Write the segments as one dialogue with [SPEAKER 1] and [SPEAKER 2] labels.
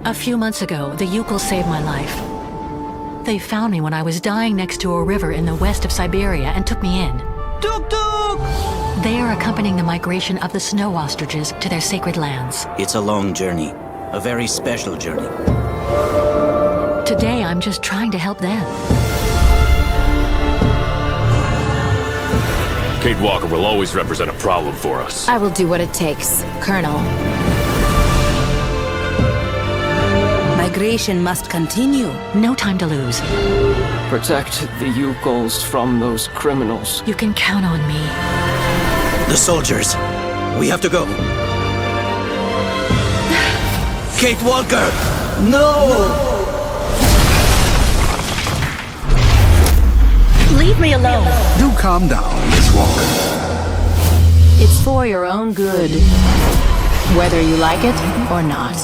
[SPEAKER 1] A few months ago, the Yukos saved my life. They found me when I was dying next to a river in the west of Syberia and took me in.
[SPEAKER 2] Tuk tuk!
[SPEAKER 1] They are accompanying the migration of the snow ostriches to their sacred lands.
[SPEAKER 3] It's a long journey. A very special journey.
[SPEAKER 1] Today, I'm just trying to help them.
[SPEAKER 4] Kate Walker will always represent a problem for us.
[SPEAKER 5] I will do what it takes, Colonel.
[SPEAKER 2] Migration must continue.
[SPEAKER 1] No time to lose.
[SPEAKER 6] Protect the Yukos from those criminals.
[SPEAKER 1] You can count on me.
[SPEAKER 3] The soldiers. We have to go. Kate Walker! No!
[SPEAKER 1] Leave me alone.
[SPEAKER 7] Do calm down, Miss Walker.
[SPEAKER 5] It's for your own good, whether you like it or not.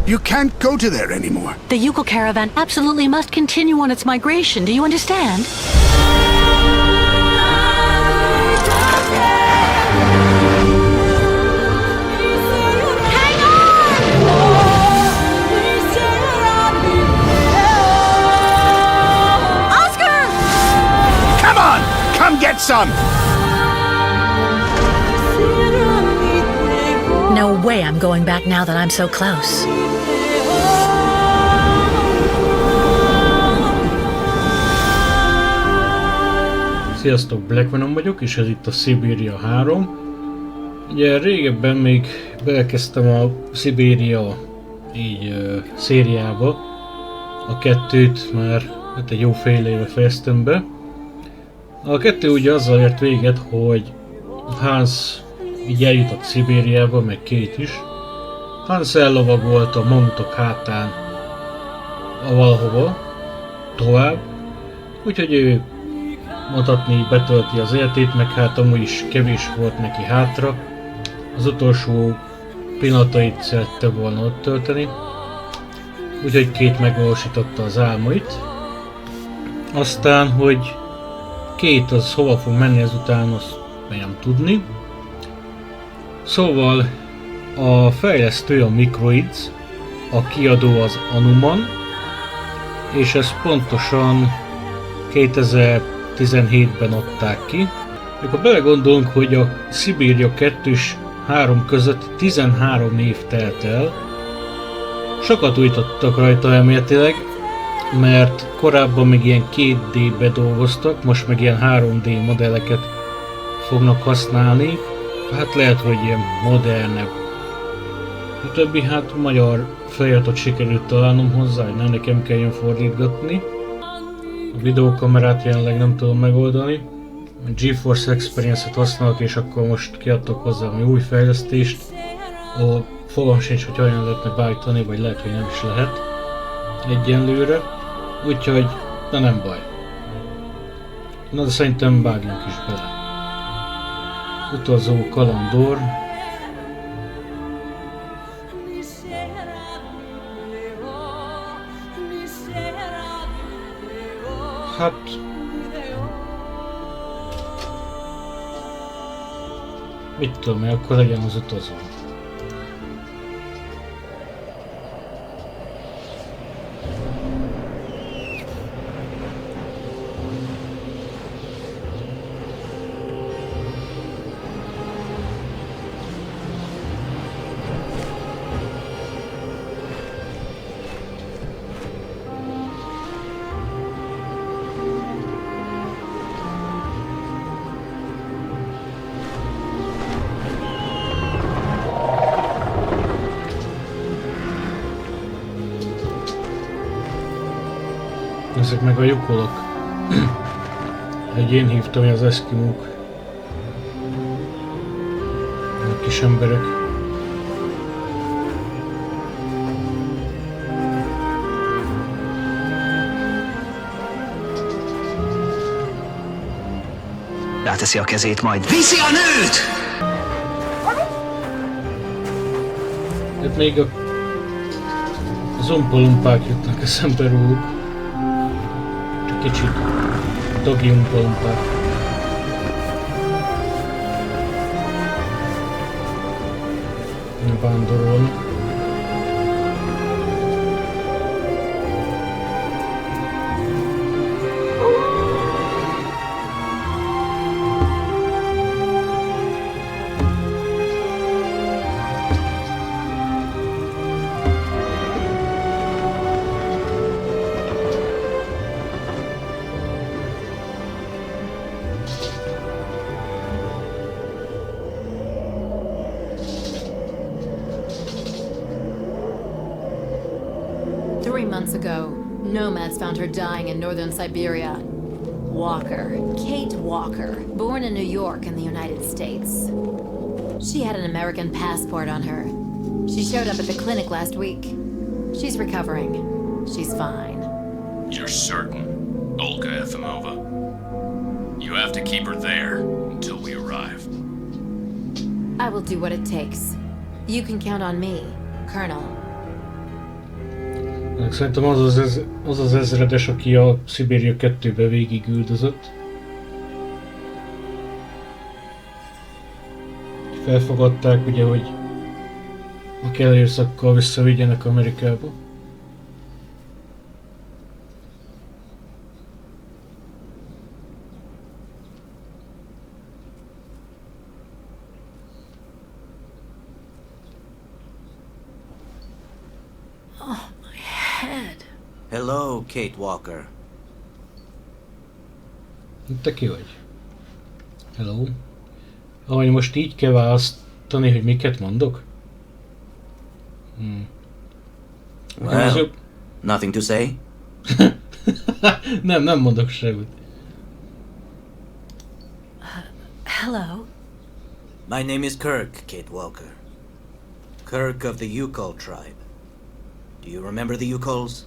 [SPEAKER 7] You can't go to there anymore.
[SPEAKER 1] The Yuko caravan absolutely must continue on its migration. Do you understand?
[SPEAKER 7] Come get some!
[SPEAKER 1] No way I'm going back now that I'm so close.
[SPEAKER 8] Sziasztok, Black Venom vagyok, és ez itt a Syberia 3. Ugye régebben még belekezdtem a Syberia szériába. A 2-t már hát egy jó fél éve fejeztem be. A 2 ugye azzal ért véget, hogy Hans így eljutott Szibériába, meg Kate is. Hans ellovagolt a mamutok hátán valahova tovább, úgyhogy ő mondhatni betölti az életét, meg hát amúgy is kevés volt neki hátra. Az utolsó pillanatait szerette volna ott tölteni, úgyhogy Kate megvalósította az álmait. Aztán, hogy Kate az hova fog menni ezután, azt nem tudni. Szóval a fejlesztő a Microids, a kiadó az Anuman, és ezt pontosan 2017-ben adták ki. Mikor belegondolunk, hogy a Syberia 2 és 3 között 13 év telt el, sokat újítottak rajta elméletileg, mert korábban még ilyen 2D-be dolgoztak, most meg ilyen 3D modelleket fognak használni. Hát lehet, hogy ilyen modernebb. A többi, hát magyar feliratot sikerült találnom hozzá, hogy nem nekem kelljen fordítgatni. A videókamerát jelenleg nem tudom megoldani. A GeForce Experience-et használok, és akkor most kiadtok hozzá ami új fejlesztést. A fogalmam sincs, hogy olyan lehetne beállítani, vagy lehet, hogy nem is lehet egyenlőre. Úgyhogy, de nem baj. Na de szerintem vágjunk is bele. Utazó kalandor. Hát... mit tudom én, akkor legyen az utazó. Ezek meg a jukolok. Egy én hívtam, hogy az eszkimók. A kis emberek.
[SPEAKER 2] Ráteszi a kezét, majd viszi a nőt!
[SPEAKER 8] Hát még a zompalumpák jutnak eszembe róluk. Kicsit dogi umpalumpák. vándorolni.
[SPEAKER 5] Months ago, nomads found her dying in northern Siberia. Walker, Kate Walker, born in New York in the United States. She had an American passport on her. She showed up at the clinic last week. She's recovering. She's fine.
[SPEAKER 4] You're certain, Olga Efimova? You have to keep her there until we arrive.
[SPEAKER 5] I will do what it takes. You can count on me, Colonel.
[SPEAKER 8] Szerintem az az ezredes, aki a Syberia 2-be végigüldözött. Felfogadták ugye, hogy a kell érszakkal visszavigyenek Amerikába.
[SPEAKER 3] Hello, Kate Walker.
[SPEAKER 8] Te ki vagy? Hello. Ahogy most így kell választani, hogy miket mondok?
[SPEAKER 3] Well, nothing to say?
[SPEAKER 8] nem mondok semmit.
[SPEAKER 1] Hello.
[SPEAKER 3] My name is Kirk, Kate Walker. Kirk of the Yukol tribe. Do you remember the Yukols?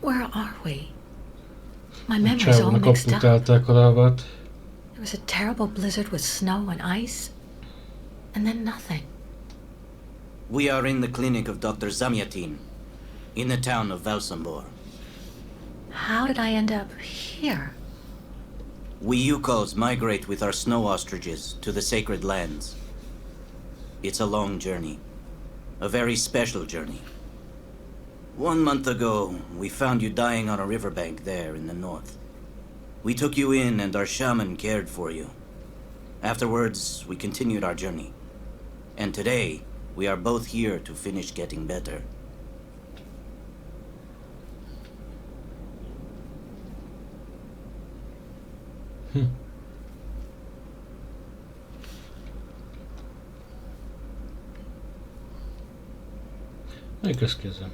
[SPEAKER 1] Where are we? My memory's all mixed up.
[SPEAKER 8] There
[SPEAKER 1] was a terrible blizzard with snow and ice, and then nothing.
[SPEAKER 3] We are in the clinic of Dr. Zamyatin, in the town of Valsambor.
[SPEAKER 1] How did I end up here?
[SPEAKER 3] We Yukols migrate with our snow ostriches to the sacred lands. It's a long journey, a very special journey. 1 month ago, we found you dying on a riverbank there in the north. We took you in and our shaman cared for you. Afterwards, we continued our journey. And today, we are both here to finish getting better.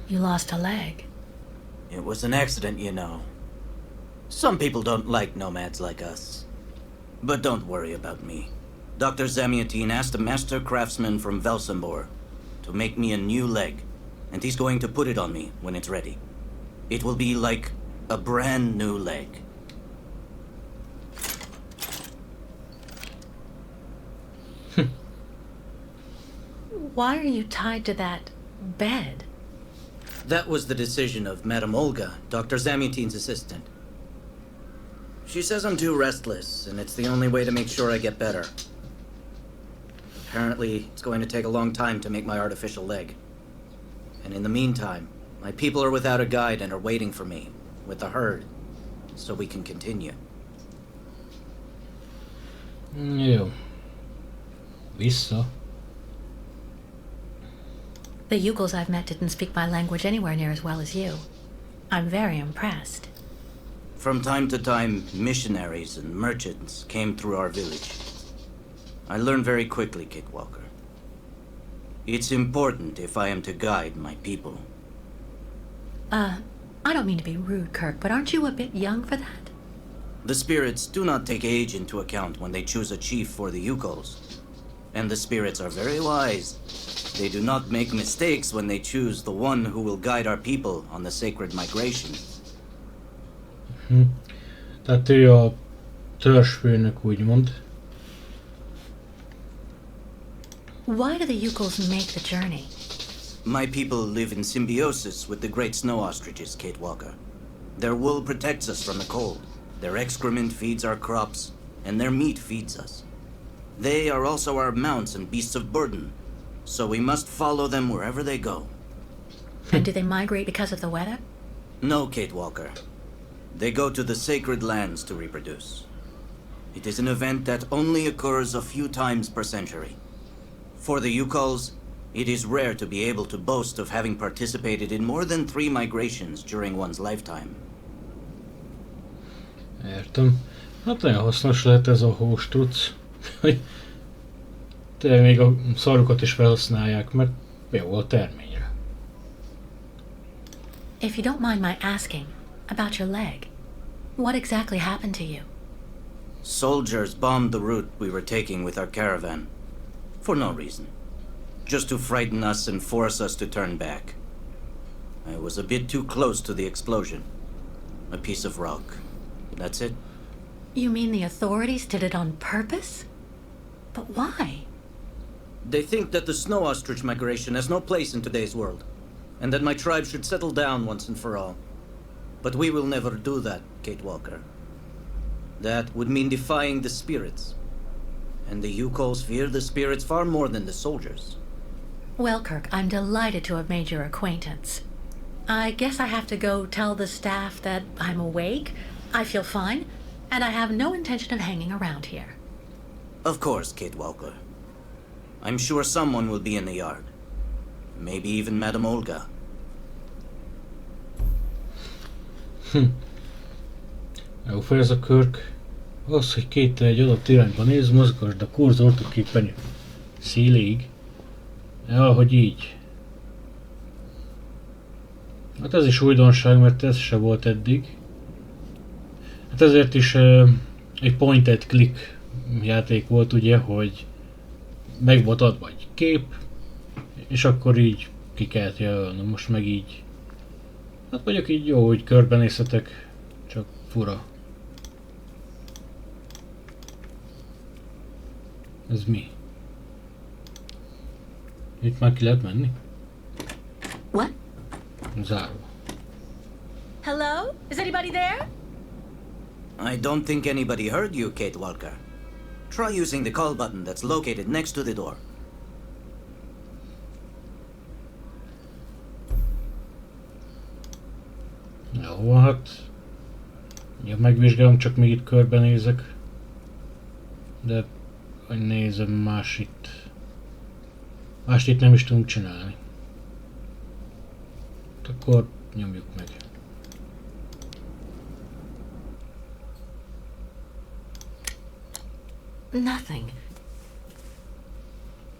[SPEAKER 1] You lost a leg.
[SPEAKER 3] It was an accident, you know. Some people don't like nomads like us. But don't worry about me. Dr. Zamyatin asked a master craftsman from Valsambor to make me a new leg, and he's going to put it on me when it's ready. It will be like a brand new leg.
[SPEAKER 1] Why are you tied to that bed?
[SPEAKER 3] That was the decision of Madame Olga, Dr. Zamyatin's assistant. She says I'm too restless, and it's the only way to make sure I get better. Apparently, it's going to take a long time to make my artificial leg. And in the meantime, my people are without a guide and are waiting for me, with the herd, so we can continue.
[SPEAKER 8] Jó. Vissza.
[SPEAKER 1] The Yukos I've met didn't speak my language anywhere near as well as you. I'm very impressed.
[SPEAKER 3] From time to time, missionaries and merchants came through our village. I learned very quickly, Kate Walker. It's important if I am to guide my people.
[SPEAKER 1] I don't mean to be rude, Kirk, but aren't you a bit young for that?
[SPEAKER 3] The spirits do not take age into account when they choose a chief for the Yukols. And the spirits are very wise. They do not make mistakes when they choose the one who will guide our people on the sacred migration.
[SPEAKER 8] Tehát ő a törzsfőnök, úgymond.
[SPEAKER 1] Why do the Yukos make the journey?
[SPEAKER 3] My people live in symbiosis with the great snow ostriches, Kate Walker. Their wool protects us from the cold, their excrement feeds our crops, and their meat feeds us. They are also our mounts and beasts of burden, so we must follow them wherever they go.
[SPEAKER 1] And do they migrate because of the weather?
[SPEAKER 3] No, Kate Walker. They go to the sacred lands to reproduce. It is an event that only occurs a few times per century. For the Yukols, it is rare to be able to boast of having participated in more than 3 migrations during one's lifetime.
[SPEAKER 8] Értem. Hát nagyon hasznos lehet ez a hóstruc, hogy tényleg még a szarukat is felhasználják, mert jó a terményre.
[SPEAKER 1] If you don't mind my asking about your leg, what exactly happened to you?
[SPEAKER 3] Soldiers bombed the route we were taking with our caravan. For no reason. Just to frighten us and force us to turn back. I was a bit too close to the explosion. A piece of rock. That's it.
[SPEAKER 1] You mean the authorities did it on purpose? But why?
[SPEAKER 3] They think that the snow ostrich migration has no place in today's world, and that my tribe should settle down once and for all. But we will never do that, Kate Walker. That would mean defying the spirits. And the Yukols fear the spirits far more than the soldiers.
[SPEAKER 1] Well, Kirk, I'm delighted to have made your acquaintance. I guess I have to go tell the staff that I'm awake, I feel fine, and I have no intention of hanging around here.
[SPEAKER 3] Of course, Kate Walker. I'm sure someone will be in the yard. Maybe even Madame Olga.
[SPEAKER 8] Jó fejez a Kirk. Az, hogy kéttel egy adott irányba néz, mozgasd a kurzort a képernyő széléig. Valahogy így. Hát ez is újdonság, mert ez se volt eddig. Hát ezért is egy point-and click játék volt ugye, hogy meg volt adva egy kép, és akkor így ki kellett jelölni. Most meg így. Hát mondjuk így jó, hogy körbenézhetek, csak fura. Ez mi? Itt már ki lehet menni?
[SPEAKER 1] What?
[SPEAKER 8] Zárva.
[SPEAKER 1] Hello? Is anybody there?
[SPEAKER 3] I don't think anybody heard you, Kate Walker. Try using the call button that's located next to the door.
[SPEAKER 8] Jó, hát... Ja, megvizsgálom, csak még itt körbenézek. De... hogy nézem, más itt nem is tudunk csinálni. Akkor nyomjuk meg.
[SPEAKER 1] Nothing.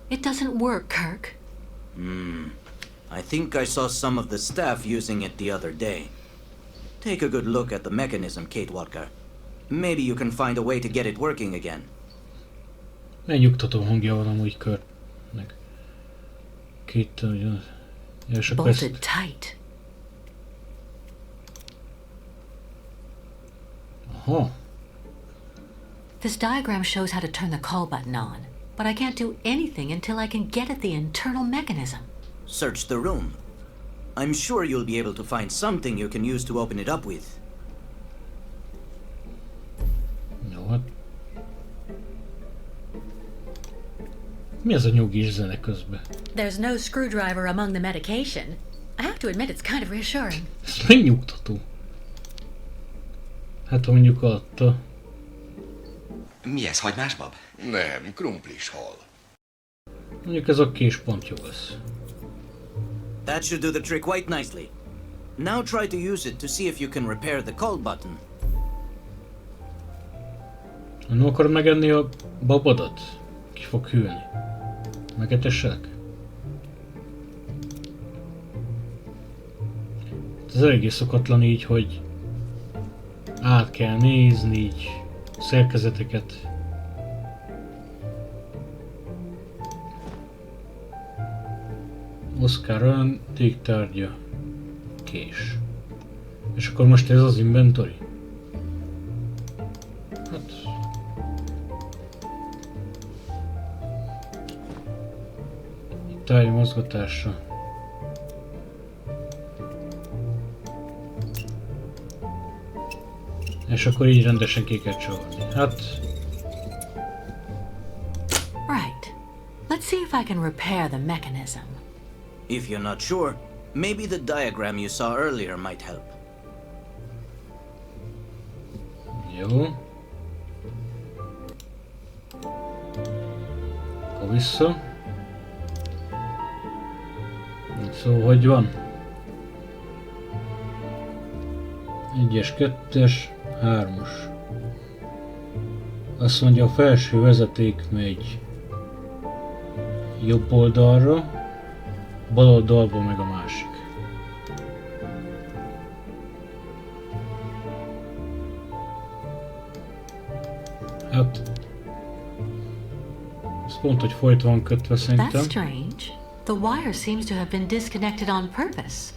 [SPEAKER 1] It doesn't work, Kirk.
[SPEAKER 3] I think I saw some of the staff using it the other day. Take a good look at the mechanism, Kate Walker. Maybe you can find a way to get it working again.
[SPEAKER 8] Megnyugtató hangja van amúgy Körnek. Két ugyan... És akkor
[SPEAKER 1] Bolted
[SPEAKER 8] ezt...
[SPEAKER 1] tight.
[SPEAKER 8] Aha.
[SPEAKER 1] This diagram shows how to turn the call button on, but I can't do anything until I can get at the internal mechanism.
[SPEAKER 3] Search the room. I'm sure you'll be able to find something you can use to open it up with.
[SPEAKER 8] Jó, hát... Mi ez a nyugis zene közben?
[SPEAKER 1] There's no screwdriver among the medication. I have to admit it's kind of reassuring.
[SPEAKER 8] Ez megnyugtató. Hát ha mondjuk adta.
[SPEAKER 9] Mi ez, hagymásbab?
[SPEAKER 7] Nem, krumplis hal.
[SPEAKER 8] Mondjuk ez a kés pont jó lesz.
[SPEAKER 3] That should do the trick quite nicely. Now try to use it to see if you can repair the call button.
[SPEAKER 8] Nem akarod megenni a babodat? Ki fog hűlni? Megetessek? Ez eléggé szokatlan így, hogy át kell nézni így szerkezeteket. Oscar olyan tégtárgya. Kés. És akkor most ez az inventory? Hát... Tárgy mozgatása. És akkor így rendesen ki kell csavarni. Hát...
[SPEAKER 1] see if I can repair the mechanism.
[SPEAKER 3] If you're not sure, maybe the diagram you saw earlier might help.
[SPEAKER 8] Jó. Akkor vissza. Szóval hogy van? 1-es, 2-es, 3-as. Azt mondja, a felső vezeték megy jobb oldalra, bal oldalba meg a másik. Hát, ez pont, hogy folyt van kötve szerintem.
[SPEAKER 1] That's strange. The wire seems to have been disconnected on purpose.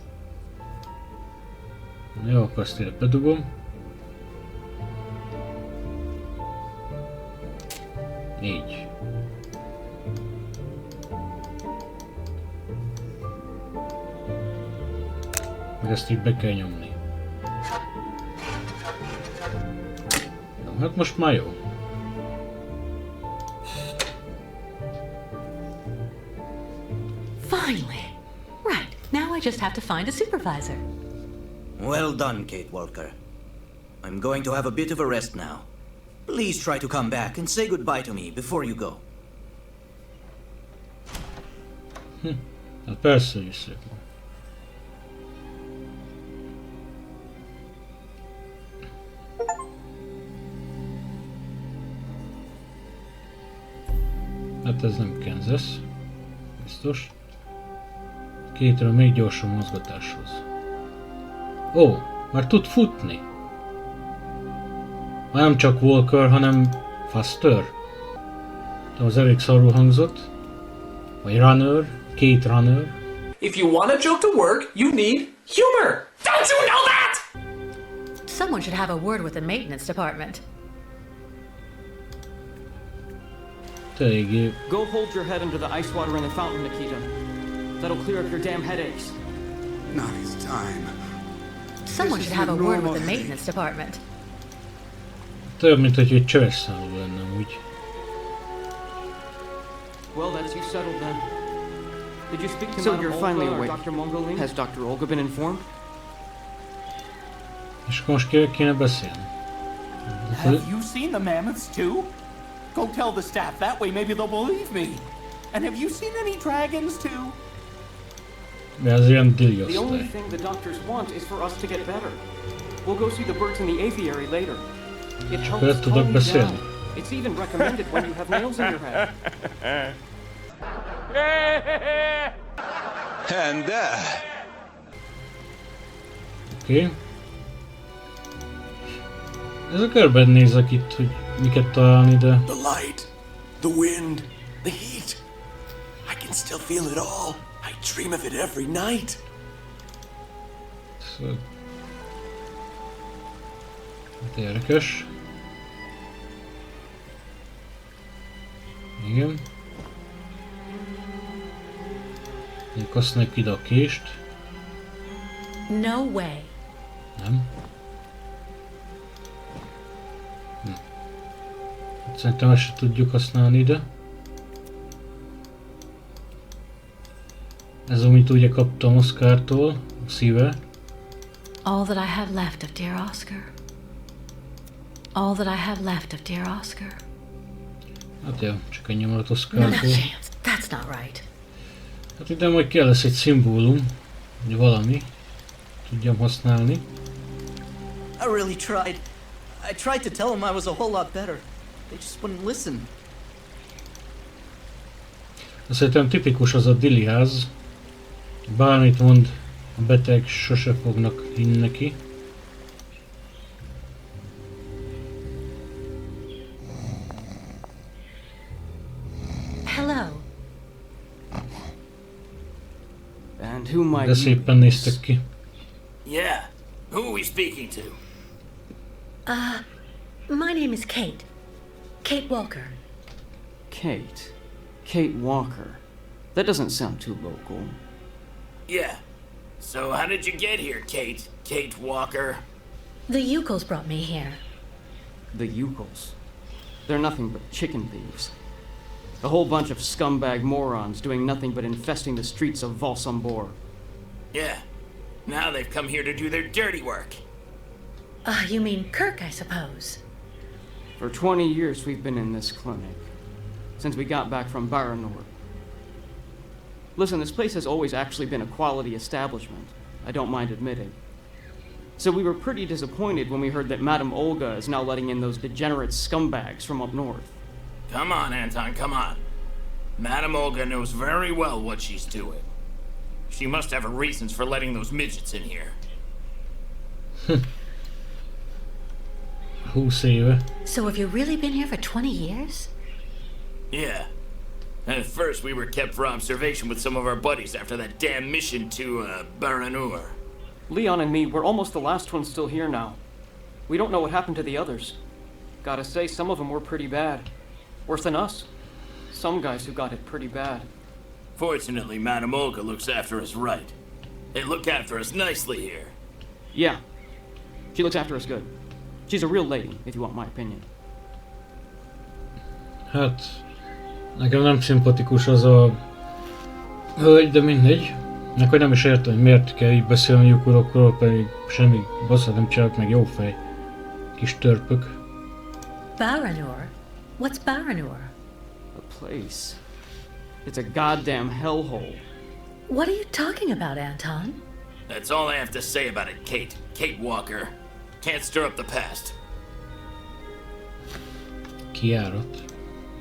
[SPEAKER 8] Jó, akkor azt ide bedugom. Így. Meg ezt így be kell nyomni. Jó, hát most már jó.
[SPEAKER 1] Finally! Right, now I just have to find a supervisor.
[SPEAKER 3] Well done, Kate Walker. I'm going to have a bit of a rest now. Please try to come back and say goodbye to me before you go.
[SPEAKER 8] Hát persze vissza. Hát ez nem Kansas. Biztos. Kétről még gyorsabb mozgatáshoz. Ó, már tud futni. Már nem csak Walker, hanem Faster. Az elég szarul hangzott. Vagy Runner, Kate Runner.
[SPEAKER 10] If you want a joke to work, you need humor. Don't you know that?
[SPEAKER 1] Someone should have a word with the maintenance department.
[SPEAKER 8] Eléggé.
[SPEAKER 6] Go hold your head under the ice water in the fountain, Nikita. That'll clear up your damn headaches.
[SPEAKER 7] Not his time.
[SPEAKER 1] Someone should have a word with the maintenance department.
[SPEAKER 8] Olyan, mint hogy egy csövesszáló lenne úgy.
[SPEAKER 6] Well, that's you settled then. Did you speak to Madam Olga or Dr. Mongoling? Has Dr. Olga been informed?
[SPEAKER 8] És akkor most kivel kéne beszélni?
[SPEAKER 10] Have you seen the mammoths too? Go tell the staff, that way maybe they'll believe me. And have you seen any dragons too?
[SPEAKER 8] De az ilyen dili
[SPEAKER 6] The only
[SPEAKER 8] osztály.
[SPEAKER 6] thing the doctors want is for us to get better. We'll go see the birds in the aviary later. It helps
[SPEAKER 8] Akkor tudok
[SPEAKER 6] calm you
[SPEAKER 8] beszélni.
[SPEAKER 6] down. It's even recommended when you have nails in your head.
[SPEAKER 7] And
[SPEAKER 8] Oké. Ez a körben nézek itt, hogy miket találni, de...
[SPEAKER 10] The light, the wind, the heat. I can still feel it all. I dream of it every night.
[SPEAKER 8] Szóval... Hát érdekes. Igen. Még használjuk ide a kést.
[SPEAKER 1] No way.
[SPEAKER 8] Nem. Hát szerintem ezt se tudjuk használni ide. Ez amit ugye kaptam Oscartól, a szíve.
[SPEAKER 1] All that I have left of dear Oscar. All that I have left of dear Oscar.
[SPEAKER 8] Hát jó, csak ennyi maradt
[SPEAKER 1] Not a
[SPEAKER 8] Oscartól.
[SPEAKER 1] chance. That's not right.
[SPEAKER 8] Hát ide majd kell lesz egy szimbólum, vagy valami. Tudjam használni.
[SPEAKER 3] I really tried. I tried to tell them I was a whole lot better. They just wouldn't listen.
[SPEAKER 8] De szerintem tipikus az a Dili ház. Bármit mond a beteg, sose fognak hinni neki.
[SPEAKER 1] Hello.
[SPEAKER 6] And who might
[SPEAKER 8] De
[SPEAKER 6] you
[SPEAKER 8] szépen néztek ki.
[SPEAKER 10] Yeah. Who are we speaking to?
[SPEAKER 1] My name is Kate. Kate Walker.
[SPEAKER 6] Kate. Kate Walker. That doesn't sound too local.
[SPEAKER 10] Yeah. So how did you get here, Kate? Kate Walker?
[SPEAKER 1] The Yukos brought me here.
[SPEAKER 6] The Yukos. They're nothing but chicken thieves. A whole bunch of scumbag morons doing nothing but infesting the streets of Valsambor.
[SPEAKER 11] Yeah. Now they've come here to do their dirty work.
[SPEAKER 1] You mean Kirk, I suppose.
[SPEAKER 6] For 20 years we've been in this clinic. Since we got back from Baranor. Listen, this place has always actually been a quality establishment. I don't mind admitting. So we were pretty disappointed when we heard that Madame Olga is now letting in those degenerate scumbags from up north.
[SPEAKER 11] Come on, Anton, come on. Madame Olga knows very well what she's doing. She must have her reasons for letting those midgets in here.
[SPEAKER 8] 20 éve.
[SPEAKER 1] So have you really been here for 20 years?
[SPEAKER 11] Yeah. And at first we were kept for observation with some of our buddies after that damn mission to, Baranur.
[SPEAKER 6] Leon and me, we're almost the last ones still here now. We don't know what happened to the others. Gotta say, some of them were pretty bad. Worse than us. Some guys who got it pretty bad.
[SPEAKER 11] Fortunately, Madame Olga looks after us right. They look after us nicely here.
[SPEAKER 6] Yeah. She looks after us good. She's a real lady, if you want my opinion.
[SPEAKER 8] Hát, nekem nem szimpatikus az a hölgy, de mindegy. Nekem nem is értem, hogy miért kell így beszélni lyukurokról, pedig semmi basszat nem csinálok, meg jó fej. Kis törpök.
[SPEAKER 1] Baranur? What's Baranur?
[SPEAKER 6] A place. It's a goddamn hellhole.
[SPEAKER 1] What are you talking about, Anton?
[SPEAKER 11] That's all I have to say about it, Kate. Kate Walker. Can't stir up the past.
[SPEAKER 8] Kijárat.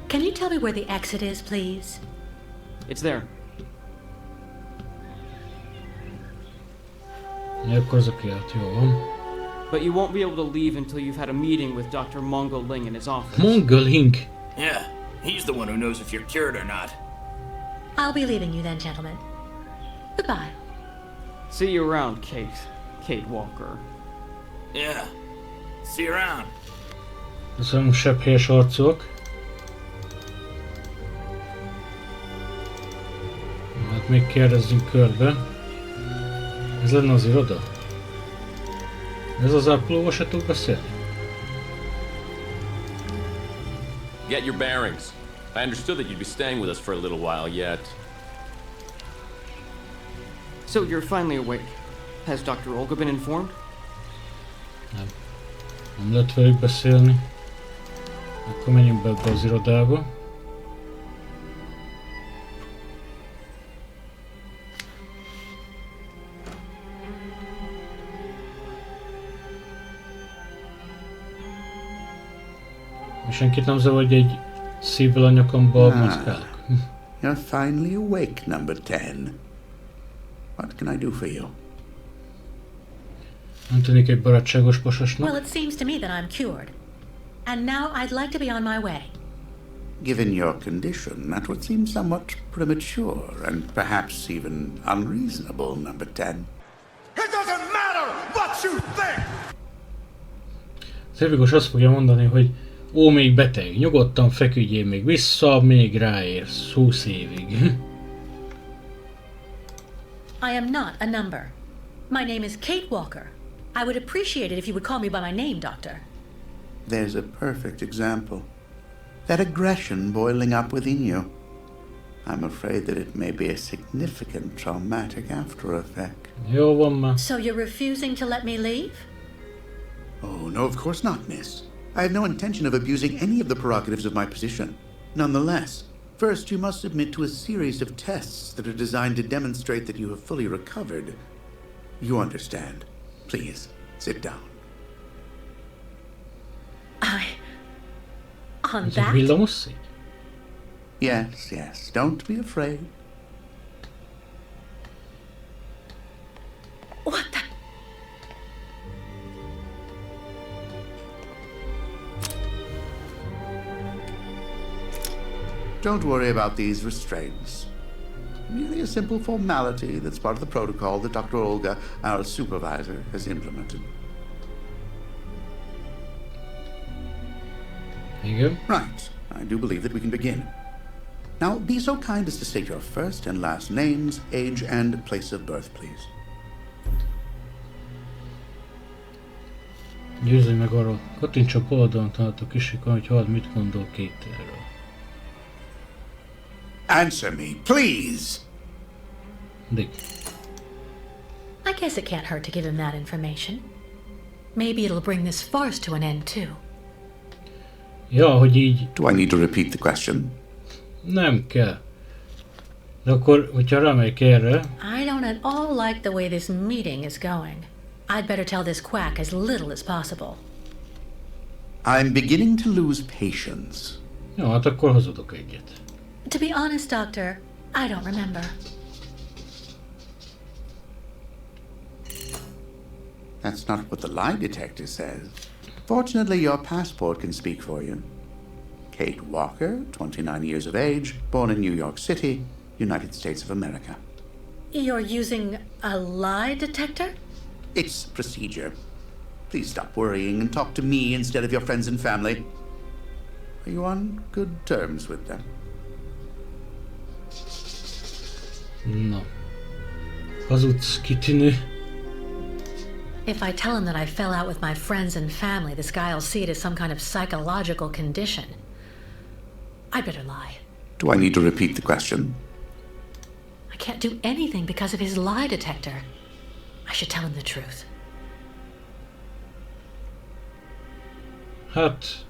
[SPEAKER 1] Can you tell me where the exit is, please?
[SPEAKER 6] It's there.
[SPEAKER 8] Ja, akkor az a kijárat, jó van.
[SPEAKER 6] But you won't be able to leave until you've had a meeting with Dr. Mongol Ling in his office.
[SPEAKER 8] Mongol Ling?
[SPEAKER 11] Yeah, he's the one who knows if you're cured or not.
[SPEAKER 1] I'll be leaving you then, gentlemen. Goodbye.
[SPEAKER 6] See you around, Kate. Kate Walker.
[SPEAKER 11] Yeah. See you around.
[SPEAKER 8] Köszönöm, sebb helyes arcok. Hát még kérdezzünk körbe. Ez lenne az iroda? Ez az ápolóval se tud beszélni?
[SPEAKER 12] Get your bearings. I understood that you'd be staying with us for a little while yet.
[SPEAKER 6] So you're finally awake. Has Dr. Olga been informed?
[SPEAKER 8] Nem. Nem lehet velük beszélni. Akkor menjünk be ebbe az irodába. Senkit nem zavar, hogy egy szívvel a nyakamba mozgálok.
[SPEAKER 7] You're finally awake, number 10. What can I do for you?
[SPEAKER 8] Nem tűnik egy barátságos pasasnak.
[SPEAKER 1] Well, it seems to me that I'm cured. And now I'd like to be on my way.
[SPEAKER 7] Given your condition, that would seem somewhat premature and perhaps even unreasonable, number 10.
[SPEAKER 13] It doesn't matter what you think!
[SPEAKER 8] Szélvigos azt fogja mondani, hogy ó, még beteg, nyugodtan feküdjél még vissza, még ráérsz 20 évig.
[SPEAKER 1] I am not a number. My name is Kate Walker. I would appreciate it if you would call me by my name, Doctor.
[SPEAKER 7] There's a perfect example. That aggression boiling up within you. I'm afraid that it may be a significant traumatic after effect.
[SPEAKER 8] Jó van már.
[SPEAKER 1] So you're refusing to let me leave?
[SPEAKER 7] Oh, no, of course not, miss. I have no intention of abusing any of the prerogatives of my position. Nonetheless, first you must submit to a series of tests that are designed to demonstrate that you have fully recovered. You understand. Please, sit down.
[SPEAKER 1] On
[SPEAKER 8] Ez
[SPEAKER 1] that?
[SPEAKER 8] egy villamoszik?
[SPEAKER 7] Yes, yes, don't be afraid.
[SPEAKER 1] What the?
[SPEAKER 7] Don't worry about these restraints. Merely a simple formality that's part of the protocol that Dr. Olga, our supervisor, has implemented.
[SPEAKER 8] Igen.
[SPEAKER 7] Right. I do believe that we can begin. Now, be so kind as to state your first and last names, age, and place of birth, please.
[SPEAKER 8] Győződj meg arról. Kattints a bal oldalon található kis ikon, hogy halld, mit gondol Kate erről.
[SPEAKER 7] Answer me, please!
[SPEAKER 8] Dick.
[SPEAKER 1] I guess it can't hurt to give him that information. Maybe it'll bring this farce to an end too.
[SPEAKER 8] Ja, hogy így...
[SPEAKER 7] Do I need to repeat the question?
[SPEAKER 8] Nem kell. De akkor, hogyha rámegyek erre...
[SPEAKER 1] I don't at all like the way this meeting is going. I'd better tell this quack as little as possible.
[SPEAKER 7] I'm beginning to lose patience.
[SPEAKER 8] Jó, hát akkor hazudok egyet.
[SPEAKER 1] To be honest, Doctor, I don't remember.
[SPEAKER 7] That's not what the lie detector says. Fortunately, your passport can speak for you. Kate Walker, 29 years of age, born in New York City, United States of America.
[SPEAKER 1] You're using a lie detector?
[SPEAKER 7] It's procedure. Please stop worrying and talk to me instead of your friends and family. Are you on good terms with them?
[SPEAKER 8] No. Hazudsz, kitűnő.
[SPEAKER 1] If I tell him that I fell out with my friends and family, this guy'll see it as some kind of psychological condition. I better lie.
[SPEAKER 7] Do I need to repeat the question?
[SPEAKER 1] I can't do anything because of his lie detector. I should tell him the truth.
[SPEAKER 8] Hát...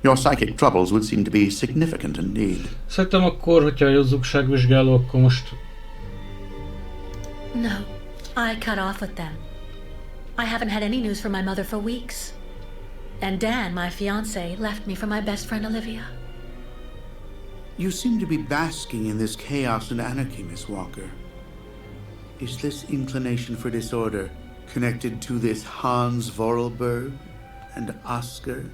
[SPEAKER 7] Your psychic troubles would seem to be significant indeed.
[SPEAKER 8] Szerintem akkor, hogyha a jozzugságvizsgáló, akkor most...
[SPEAKER 1] No, I cut off with them. I haven't had any news from my mother for weeks. And Dan, my fiancé, left me for my best friend Olivia.
[SPEAKER 7] You seem to be basking in this chaos and anarchy, Miss Walker. Is this inclination for disorder connected to this Hans Vorarlberg and Oscar?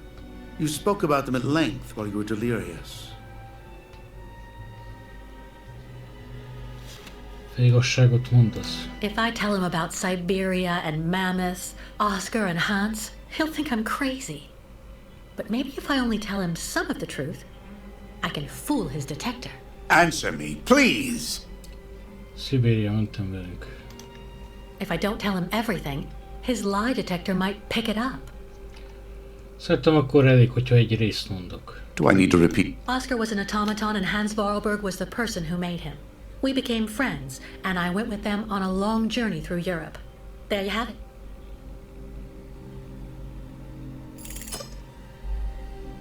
[SPEAKER 7] You spoke about them at length while you were delirious.
[SPEAKER 8] Igazságot mondasz.
[SPEAKER 1] If I tell him about Syberia and Mammoth, Oscar and Hans, he'll think I'm crazy. But maybe if I only tell him some of the truth, I can fool his detector.
[SPEAKER 7] Answer me, please!
[SPEAKER 8] Szibéria mentem velünk.
[SPEAKER 1] If I don't tell him everything, his lie detector might pick it up.
[SPEAKER 8] Szerintem akkor elég, hogyha egy részt mondok.
[SPEAKER 7] Do I need to repeat?
[SPEAKER 1] Oscar was an automaton and Hans Vorarlberg was the person who made him. We became friends, and I went with them on a long journey through Europe. There you have it.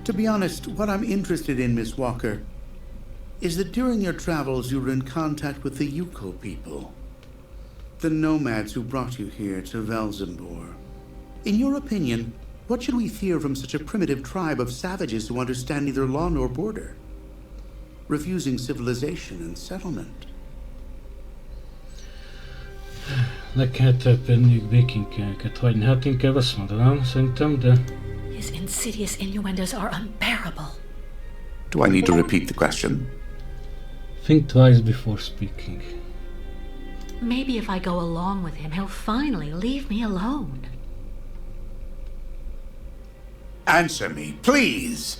[SPEAKER 7] To be honest, what I'm interested in, Miss Walker, is that during your travels you were in contact with the Yuko people, the nomads who brought you here to Velzembor. In your opinion, what should we fear from such a primitive tribe of savages who understand neither law nor border, refusing civilization and settlement?
[SPEAKER 8] Le kellett bennük békén kell őket hagyni. Hát inkább ezt mondanám, szerintem, de...
[SPEAKER 1] His insidious innuendos are unbearable.
[SPEAKER 7] Do I need to repeat the question?
[SPEAKER 8] Think twice before speaking.
[SPEAKER 1] Maybe if I go along with him, he'll finally leave me alone.
[SPEAKER 7] Answer me, please!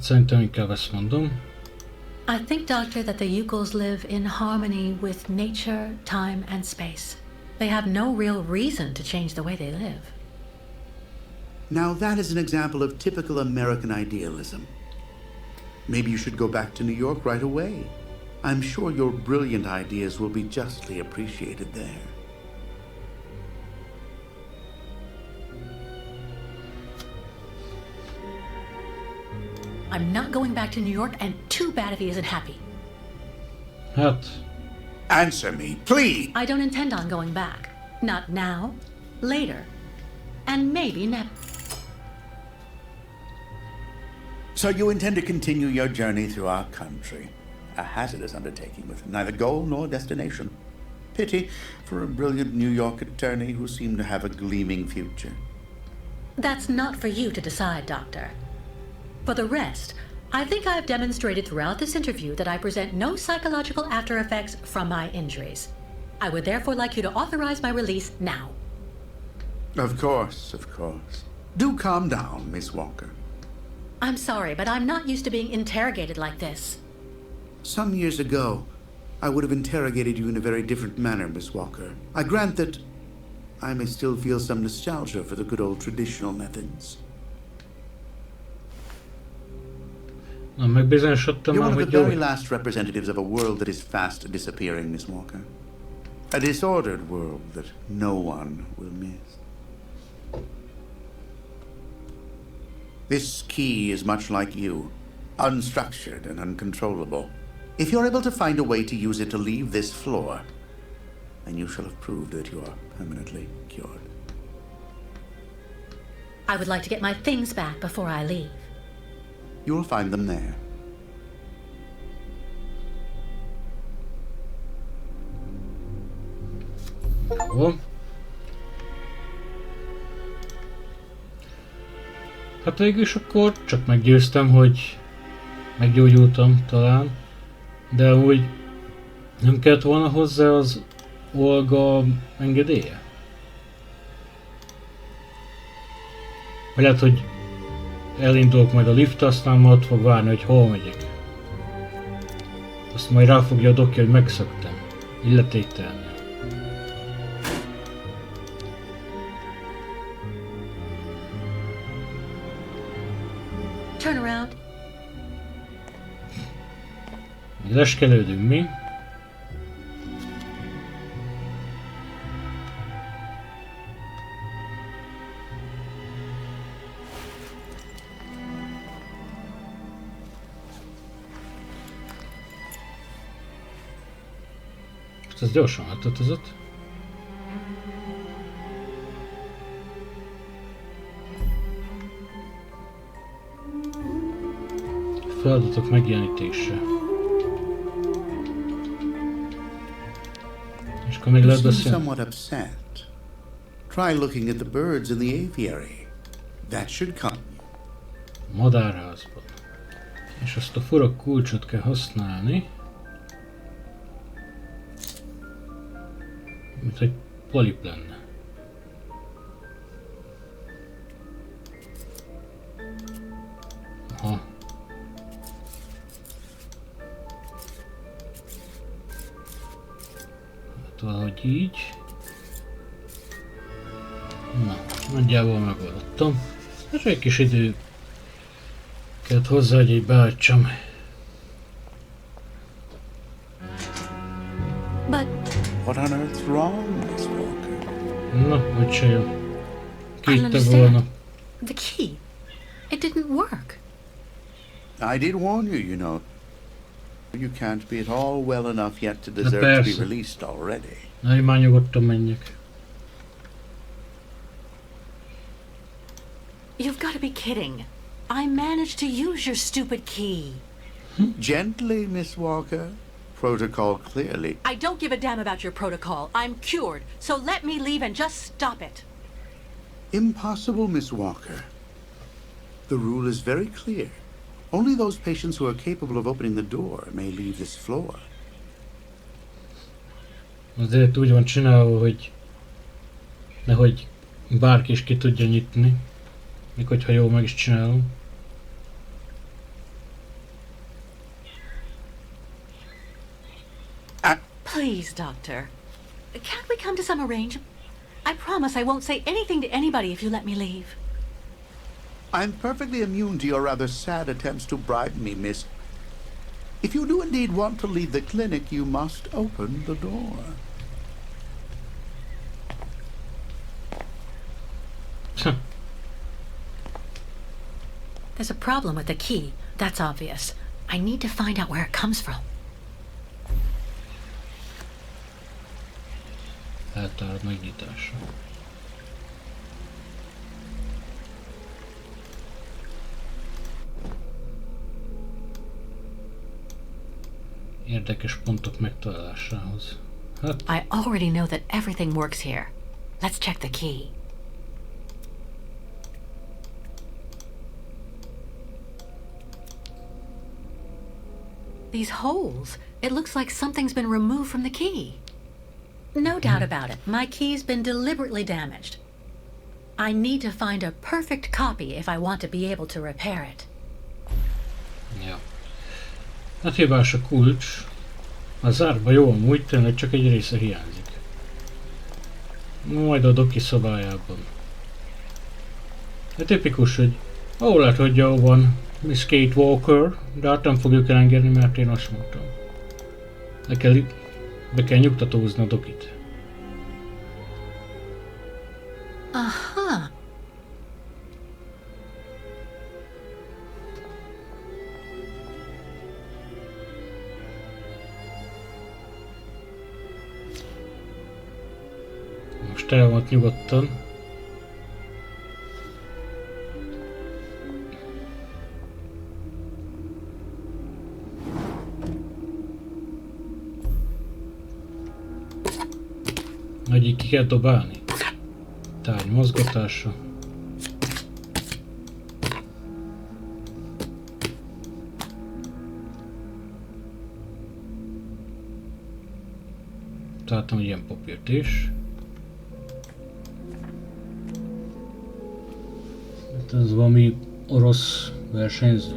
[SPEAKER 8] Szerintem inkább ezt mondom.
[SPEAKER 1] I think, Doctor, that the Yukos live in harmony with nature, time, and space. They have no real reason to change the way they live.
[SPEAKER 7] Now that is an example of typical American idealism. Maybe you should go back to New York right away. I'm sure your brilliant ideas will be justly appreciated there.
[SPEAKER 1] I'm not going back to New York, and too bad if he isn't happy.
[SPEAKER 8] Hát...
[SPEAKER 7] Answer me, please!
[SPEAKER 1] I don't intend on going back. Not now. Later. And maybe never.
[SPEAKER 7] So you intend to continue your journey through our country. A hazardous undertaking with neither goal nor destination. Pity for a brilliant New York attorney who seemed to have a gleaming future.
[SPEAKER 1] That's not for you to decide, Doctor. For the rest, I think I've demonstrated throughout this interview that I present no psychological after effects from my injuries. I would therefore like you to authorize my release now.
[SPEAKER 7] Of course, of course. Do calm down, Miss Walker.
[SPEAKER 1] I'm sorry, but I'm not used to being interrogated like this.
[SPEAKER 7] Some years ago, I would have interrogated you in a very different manner, Miss Walker. I grant that I may still feel some nostalgia for the good old traditional methods.
[SPEAKER 8] Na, megbizonyosodtam már,
[SPEAKER 7] You're one of
[SPEAKER 8] hogy
[SPEAKER 7] the
[SPEAKER 8] jó.
[SPEAKER 7] very last representatives of a world that is fast disappearing, Miss Walker. A disordered world that no one will miss. This key is much like you, unstructured and uncontrollable. If you're able to find a way to use it to leave this floor, then you shall have proved that you are permanently cured.
[SPEAKER 1] I would like to get my things back before I leave.
[SPEAKER 7] You will find them there.
[SPEAKER 8] Jó. Hát végülis akkor csak meggyőztem, hogy meggyógyultam talán, de úgy nem kellett volna hozzá az Olga engedélye? Vagy lehet, hogy elindulok majd a lift, aztán majd ott fog várni, hogy hol megyek. Azt majd ráfogja a dokja, hogy megszöktem. Illetéktelenül.
[SPEAKER 1] Turn around.
[SPEAKER 8] Leskelődünk mi? Ez gyorsan átöltözött. Feladatok megjelenítése. És akkor még lehet
[SPEAKER 7] You seem
[SPEAKER 8] beszélni.
[SPEAKER 7] somewhat upset. Try looking at the birds in the aviary. That should calm you.
[SPEAKER 8] Madárházban. És azt a fura kulcsot kell használni. Mint hogy polip lenne. Aha. Hát valahogy így. Na, nagyjából megoldottam. És egy kis idő kellett hozzá, hogy így beállítsam.
[SPEAKER 1] But
[SPEAKER 7] What on earth's wrong, Miss Walker?
[SPEAKER 8] Na, hogy se jön.
[SPEAKER 1] I don't
[SPEAKER 8] Kiitte
[SPEAKER 1] understand.
[SPEAKER 8] volna.
[SPEAKER 1] The key. It didn't work.
[SPEAKER 7] I did warn you, you know. You can't be at all well enough yet to
[SPEAKER 8] De
[SPEAKER 7] deserve to be
[SPEAKER 8] persze.
[SPEAKER 7] released already.
[SPEAKER 8] Na, én már nyugodtan menjek.
[SPEAKER 1] You've got to be kidding. I managed to use your stupid key.
[SPEAKER 7] Gently, Miss Walker. Protocol clearly.
[SPEAKER 1] I don't give a damn about your protocol. I'm cured, so let me leave and just stop it.
[SPEAKER 7] Impossible, Miss Walker. The rule is very clear. Only those patients who are capable of opening the door may leave this floor.
[SPEAKER 8] Azért úgy van csinálva, hogy nehogy bárki is ki tudja nyitni. Még hogyha jól meg is csinálom.
[SPEAKER 1] Please, Doctor. Can't we come to some arrangement? I promise I won't say anything to anybody if you let me leave.
[SPEAKER 7] I'm perfectly immune to your rather sad attempts to bribe me, miss. If you do indeed want to leave the clinic, you must open the door.
[SPEAKER 1] There's a problem with the key. That's obvious. I need to find out where it comes from.
[SPEAKER 8] Eltárad megnyitása. Érdekes pontok megtalálásához. Hát,
[SPEAKER 1] I already know that everything works here. Let's check the key. These holes. It looks like something's been removed from the key. No doubt about it. My key's been deliberately damaged. I need to find a perfect copy if I want to be able to repair it.
[SPEAKER 8] ja. Hát hibás a kulcs. A zárba jó amúgy, tényleg csak egy része hiányzik. Majd a doki szobájában. Hát tipikus, hogy ahol lehet, hogy jó van, Miss Kate Walker, de hát nem fogjuk elengedni, mert én azt mondtam. Be kell nyugtatózni a dokit.
[SPEAKER 1] Aha.
[SPEAKER 8] Most el volt nyugodtan. Egyik ki kell dobálni. Tárgy mozgatása. Találtam egy ilyen papírt is. Ez valami orosz versenyző.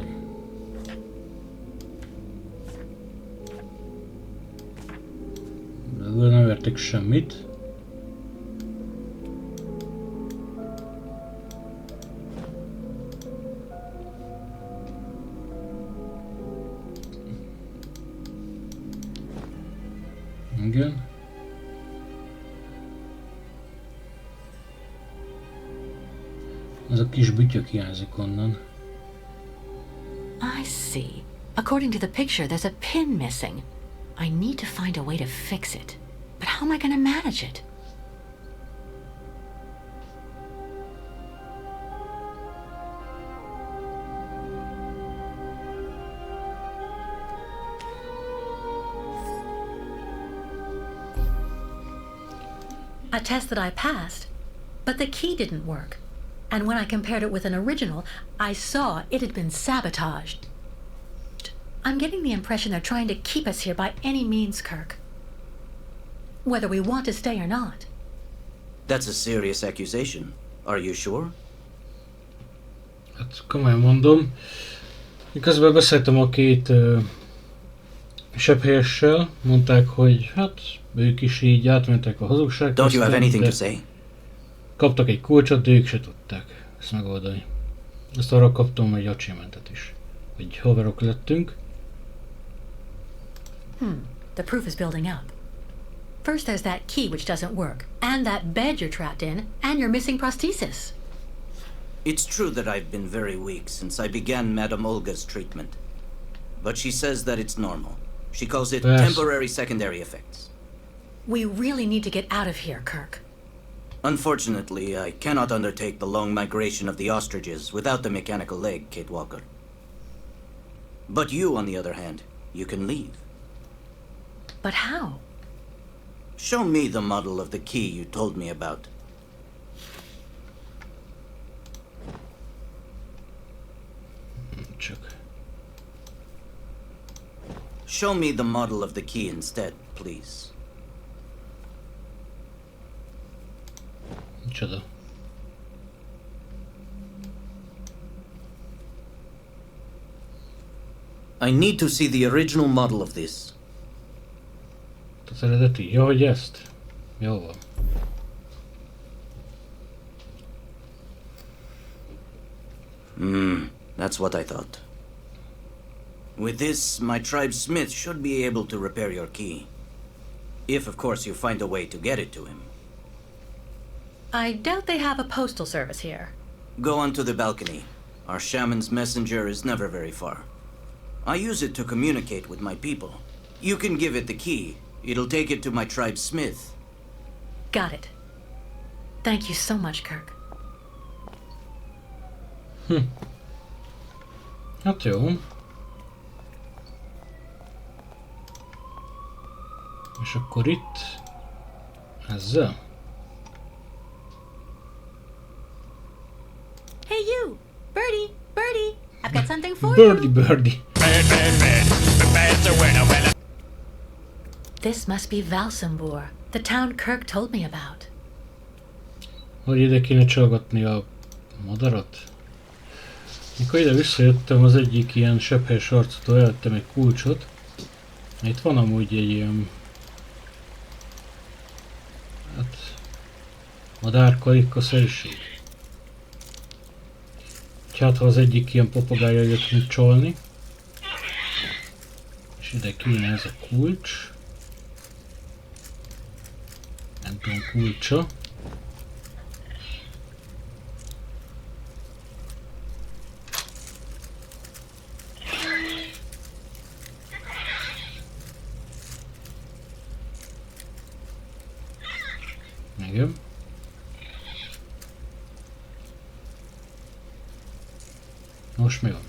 [SPEAKER 8] Ebből nem értek semmit. Igen. Az a kis bütyök hiányzik onnan.
[SPEAKER 1] I see. According to the picture, there's a pin missing. I need to find a way to fix it. But how am I going to manage it? A test that I passed, but the key didn't work. And when I compared it with an original, I saw it had been sabotaged. I'm getting the impression they're trying to keep us here by any means, Kirk. Whether we want to stay or not.
[SPEAKER 3] That's a serious accusation. Are you sure?
[SPEAKER 8] Hát komolyan mondom. Miközben beszéltem a két sebhelyessel, mondták, hogy hát ők is így átmentek a hazugság.
[SPEAKER 3] Don't you have anything to say?
[SPEAKER 8] Kaptak egy kulcsot, de ők se tudták ezt megoldani. Ezt arra kaptam egy achievementet is, hogy haverok lettünk.
[SPEAKER 1] The proof is building up. First there's that key which doesn't work, and that bed you're trapped in, and your missing prosthesis.
[SPEAKER 3] It's true that I've been very weak since I began Madame Olga's treatment. But she says that it's normal. She calls it temporary secondary effects.
[SPEAKER 1] We really need to get out of here, Kirk.
[SPEAKER 3] Unfortunately, I cannot undertake the long migration of the ostriches without the mechanical leg, Kate Walker. But you, on the other hand, you can leave.
[SPEAKER 1] But how?
[SPEAKER 3] Show me the model of the key you told me about.
[SPEAKER 8] Csak.
[SPEAKER 3] Show me the model of the key instead, please.
[SPEAKER 8] Csoda.
[SPEAKER 3] I need to see the original model of this.
[SPEAKER 8] Az eredeti? Ja, hogy ezt? Jó van.
[SPEAKER 3] That's what I thought. With this, my tribe smith should be able to repair your key. If, of course, you find a way to get it to him.
[SPEAKER 1] I doubt they have a postal service here.
[SPEAKER 3] Go onto the balcony. Our shaman's messenger is never very far. I use it to communicate with my people. You can give it the key. It'll take it to my tribe smith.
[SPEAKER 1] Got it. Thank you so much, Kirk.
[SPEAKER 8] Hát jó. És akkor itt ezzel.
[SPEAKER 1] Hey you! Birdie! Birdie! I've got something for you!
[SPEAKER 8] Birdie!
[SPEAKER 1] This must be Valsambor, the town Kirk told me about.
[SPEAKER 8] Hogy ide kéne csalgatni a madarat? Mikor ide visszajöttem, az egyik ilyen sebhelyes arcotól elvettem egy kulcsot. Itt van amúgy egy ilyen... hát... madárkarika-szerűség. Hát ha az egyik ilyen papagája jött mint csalni. És ide kéne ez a kulcs. Nem tudom, kulcsa. Igen. Most mi van?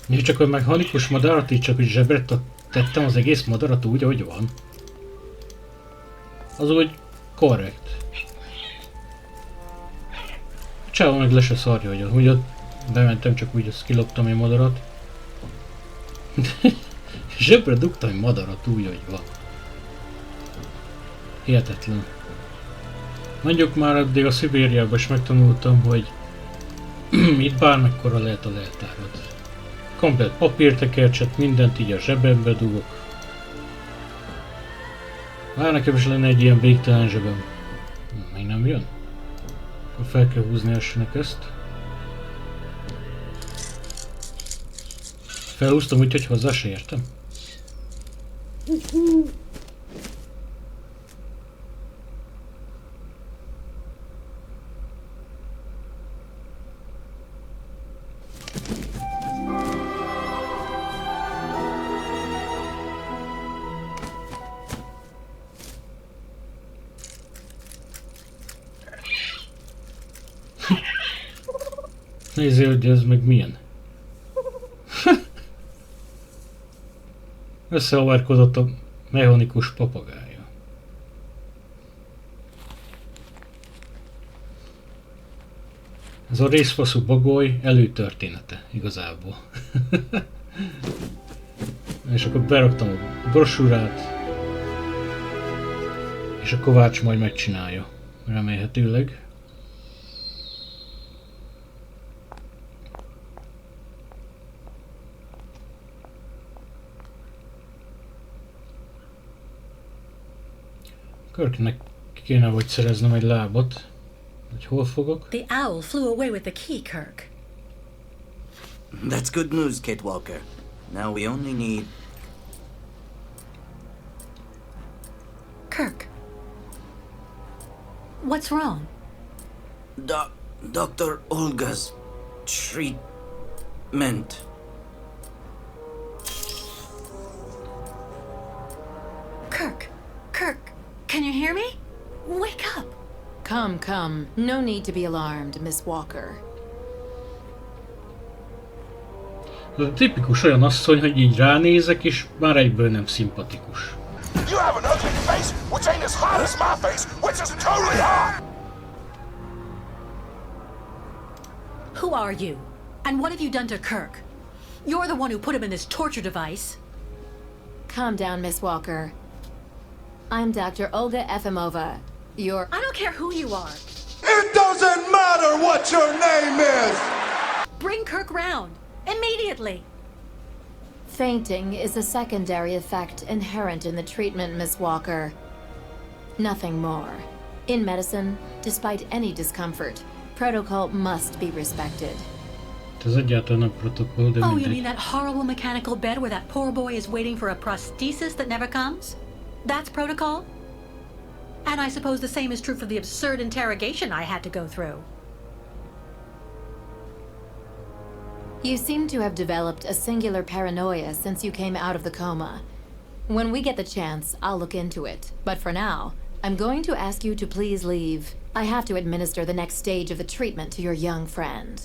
[SPEAKER 8] És csak a mechanikus madarat így csak zsebre tettem az egész madarat úgy, ahogy van. Az úgy korrekt. Csávon meg le se szarja, hogy ott bementem, csak úgy azt kiloptam egy madarat. Zsebre dugtam egy madarat úgy, ahogy van. Hihetetlen. Mondjuk már addig a Szibériában is megtanultam, hogy itt bármekkora lehet a leltárad. Komplett papírtekercset, mindent így a zsebembe dugok. Már nekem is lenne egy ilyen végtelen zsebem. Még nem jön? Akkor fel kell húzni elsőnek ezt. Felhúztam úgy, hogy hozzá se értem. Nézzél, hogy ez meg milyen. Összeavarkodott a mechanikus papagája. Ez a részfaszú bagoly előtörténete igazából. És akkor beraktam a brosúrát, és a kovács majd megcsinálja, remélhetőleg. Kirknek kéne vagy szereznem egy lábat, hogy hol fogok.
[SPEAKER 1] The owl flew away with the key, Kirk.
[SPEAKER 3] That's good news, Kate Walker. Now we only need...
[SPEAKER 1] Kirk. What's wrong?
[SPEAKER 3] Dr. Olga's treatment.
[SPEAKER 1] Kirk. Kirk. Can you hear me? Wake up!
[SPEAKER 5] Come, come. No need to be alarmed, Miss Walker.
[SPEAKER 8] Ez a tipikus olyan asszony, hogy így ránézek, és már egyből nem szimpatikus.
[SPEAKER 13] You have an ugly face, which ain't as hot as my face, which is totally hot!
[SPEAKER 1] Who are you? And what have you done to Kirk? You're the one who put him in this torture device.
[SPEAKER 5] Calm down, Miss Walker. I'm Dr. Olga Efimova. You're...
[SPEAKER 1] I don't care who you are.
[SPEAKER 13] It doesn't matter what your name is!
[SPEAKER 1] Bring Kirk round. Immediately.
[SPEAKER 5] Fainting is a secondary effect inherent in the treatment, Miss Walker. Nothing more. In medicine, despite any discomfort, protocol must be respected.
[SPEAKER 8] Ez egyáltalán nem protokoll, de
[SPEAKER 1] Oh, you
[SPEAKER 8] mindegy.
[SPEAKER 1] mean that horrible mechanical bed where that poor boy is waiting for a prosthesis that never comes? That's protocol? And I suppose the same is true for the absurd interrogation I had to go through.
[SPEAKER 5] You seem to have developed a singular paranoia since you came out of the coma. When we get the chance, I'll look into it. But for now, I'm going to ask you to please leave. I have to administer the next stage of the treatment to your young friend.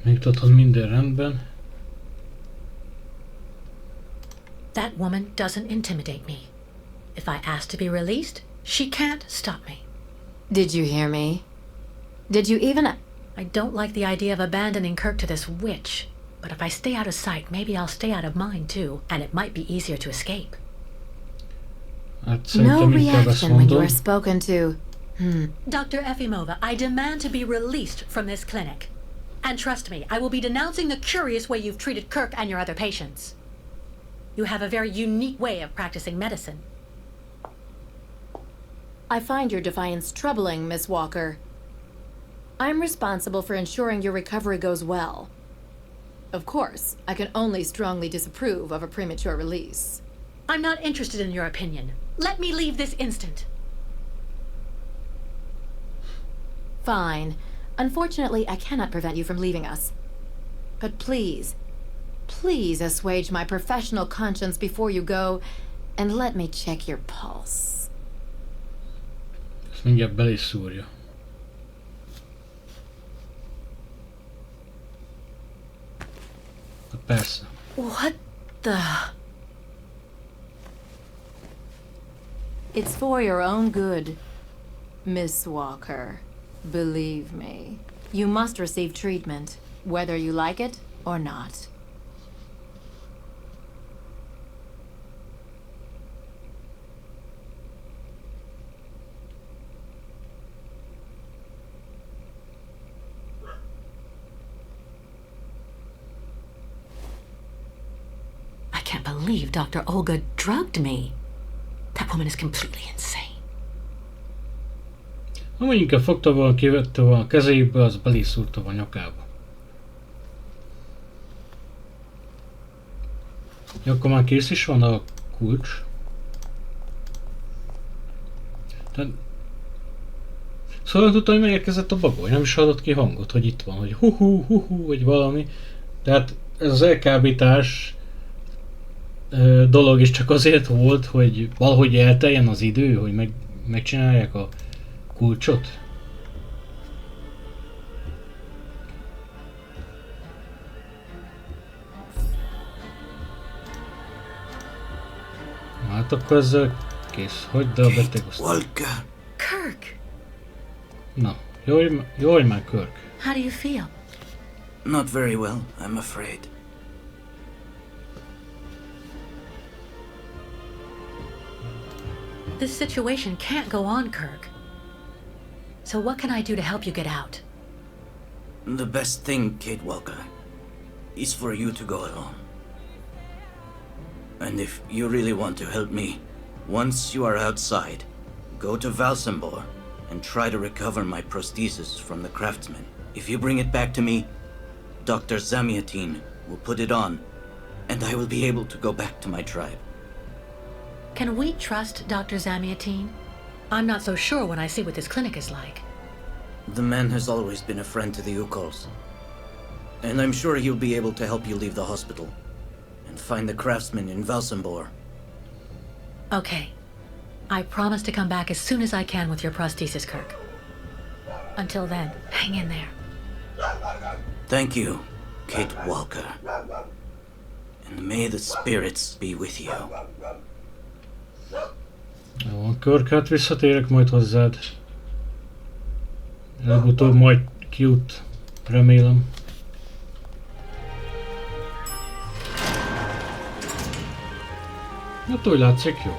[SPEAKER 8] Még tudod, minden rendben.
[SPEAKER 1] That woman doesn't intimidate me. If I ask to be released, she can't stop me.
[SPEAKER 5] Did you hear me? Did you even...
[SPEAKER 1] I don't like the idea of abandoning Kirk to this witch. But if I stay out of sight, maybe I'll stay out of mind too, and it might be easier to escape.
[SPEAKER 5] No reaction when you are spoken to.
[SPEAKER 1] Dr. Efimova, I demand to be released from this clinic. And trust me, I will be denouncing the curious way you've treated Kirk and your other patients. You have a very unique way of practicing medicine.
[SPEAKER 5] I find your defiance troubling, Miss Walker. I'm responsible for ensuring your recovery goes well. Of course, I can only strongly disapprove of a premature release.
[SPEAKER 1] I'm not interested in your opinion. Let me leave this instant.
[SPEAKER 5] Fine. Unfortunately, I cannot prevent you from leaving us. But please, please assuage my professional conscience before you go, and let me check your pulse.
[SPEAKER 8] Ezt mindjárt bele is szúrja. Persze.
[SPEAKER 1] What the...
[SPEAKER 5] It's for your own good, Miss Walker. Believe me. You must receive treatment, whether you like it or not.
[SPEAKER 1] I can't believe Dr. Olga drugged me. That woman is completely insane.
[SPEAKER 8] Amúgy inkább fogta volna, kivette volna a kezébe, az belészúrta a nyakába. Ja, akkor már kész is van a kulcs. Tehát... Szóval tudtam, hogy megérkezett a bagoly, nem is adott ki hangot, hogy itt van, hogy hu-hu, vagy valami. Tehát ez az elkábítás dolog is csak azért volt, hogy valahogy elteljen az idő, hogy megcsinálják a kulcsot. Hát akkor ezzel kész. Hagyd el a beteg osztályt.
[SPEAKER 1] Kirk!
[SPEAKER 8] Na, jól már, Kirk.
[SPEAKER 1] How do you feel?
[SPEAKER 3] Not very well, I'm afraid.
[SPEAKER 1] This situation can't go on, Kirk. So what can I do to help you get out?
[SPEAKER 3] The best thing, Kate Walker, is for you to go alone. And if you really want to help me, once you are outside, go to Valsambor and try to recover my prosthesis from the craftsman. If you bring it back to me, Dr. Zamiatin will put it on, and I will be able to go back to my tribe.
[SPEAKER 1] Can we trust Dr. Zamiatin? I'm not so sure when I see what this clinic is like.
[SPEAKER 3] The man has always been a friend to the Ukols, and I'm sure he'll be able to help you leave the hospital and find the craftsman in Valsambor.
[SPEAKER 1] Okay. I promise to come back as soon as I can with your prosthesis, Kirk. Until then, hang in there.
[SPEAKER 3] Thank you, Kate Walker. And may the spirits be with you.
[SPEAKER 8] Jó, Kirk, hát visszatérek majd hozzád. Előbb-utóbb majd kijut, remélem. Hát úgy látszik, jó.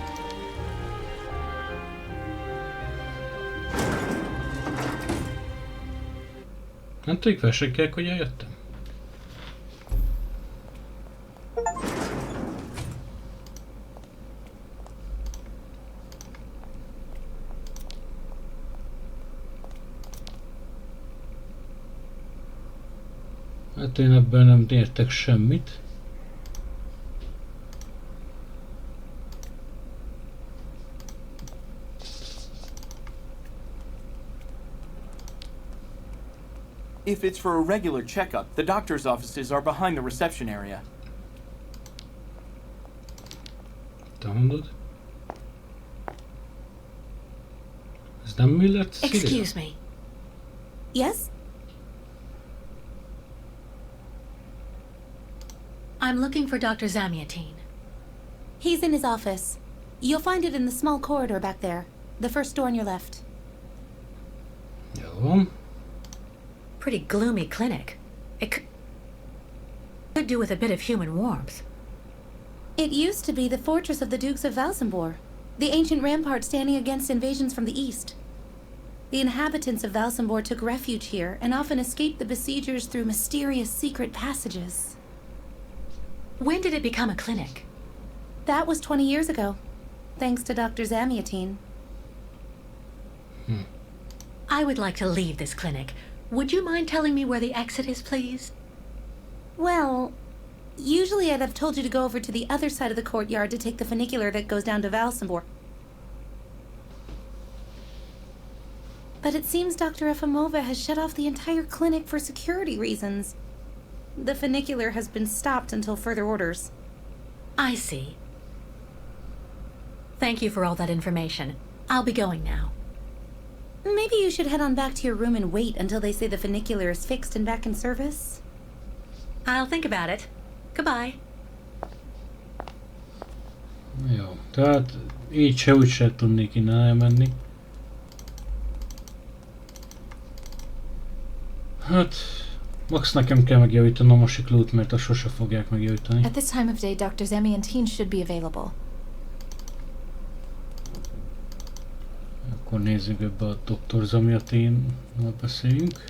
[SPEAKER 8] Nem tudjuk felseggek, hogy eljöttem? Hát én ebben nem értek semmit.
[SPEAKER 10] If it's for a regular checkup, the doctor's offices are behind the reception area.
[SPEAKER 8] Download. Ez nem illet Syberia?
[SPEAKER 1] Excuse me.
[SPEAKER 14] Yes?
[SPEAKER 1] I'm looking for Dr. Zamiatin.
[SPEAKER 14] He's in his office. You'll find it in the small corridor back there. The first door on your left.
[SPEAKER 8] Jó.
[SPEAKER 1] Pretty gloomy clinic. It could do with a bit of human warmth.
[SPEAKER 14] It used to be the fortress of the Dukes of Valsambor, the ancient rampart standing against invasions from the east. The inhabitants of Valsambor took refuge here and often escaped the besiegers through mysterious secret passages.
[SPEAKER 1] When did it become a clinic?
[SPEAKER 14] That was 20 years ago, thanks to Dr. Zamiatin.
[SPEAKER 1] I would like to leave this clinic. Would you mind telling me where the exit is, please?
[SPEAKER 14] Well, usually I'd have told you to go over to the other side of the courtyard to take the funicular that goes down to Valsenborg. But it seems Dr. Efimova has shut off the entire clinic for security reasons. The funicular has been stopped until further orders.
[SPEAKER 1] I see. Thank you for all that information. I'll be going now.
[SPEAKER 14] Maybe you should head on back to your room and wait until they say the funicular is fixed and back in service.
[SPEAKER 1] I'll think about it. Goodbye.
[SPEAKER 8] Jó, tehát így se úgy se tudnék innen elmenni. Hát, max nekem kell megjavítanom a siklót, mert azt sose fogják megjavítani.
[SPEAKER 15] At this time of day, Dr. Zamiantine should be available.
[SPEAKER 8] Akkor nézzük ebbe a Dr. Zamiantine-nal beszéljünk.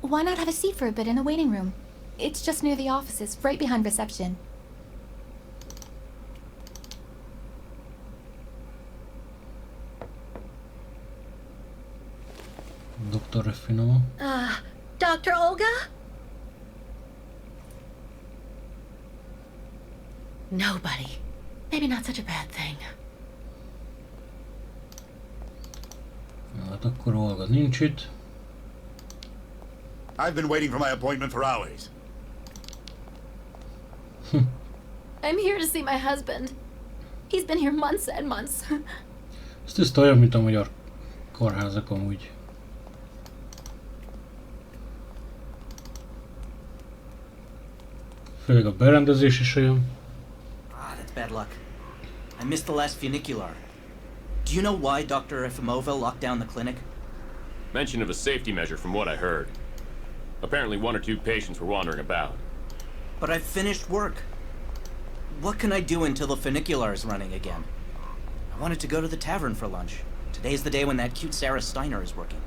[SPEAKER 15] Why not have a seat for a bit in the waiting room? It's just near the offices, right behind reception.
[SPEAKER 8] Dr. Efimova.
[SPEAKER 1] Dr. Olga? Nobody. Maybe not such a bad thing.
[SPEAKER 8] Hát akkor Olga nincs itt.
[SPEAKER 13] I've been waiting for my appointment for hours.
[SPEAKER 15] I'm here to see my husband. He's been here months and months.
[SPEAKER 8] Ez olyan, mint a magyar kórházak amúgy. Főleg a berendezés is olyan.
[SPEAKER 3] That's bad luck. I missed the last funicular. Do you know why Dr. Efimova locked down the clinic?
[SPEAKER 12] Mention of a safety measure from what I heard. Apparently 1 or 2 patients were wandering about.
[SPEAKER 3] But I've finished work. What can I do until the funicular is running again? I wanted to go to the tavern for lunch. Today's the day when that cute Sarah Steiner is working.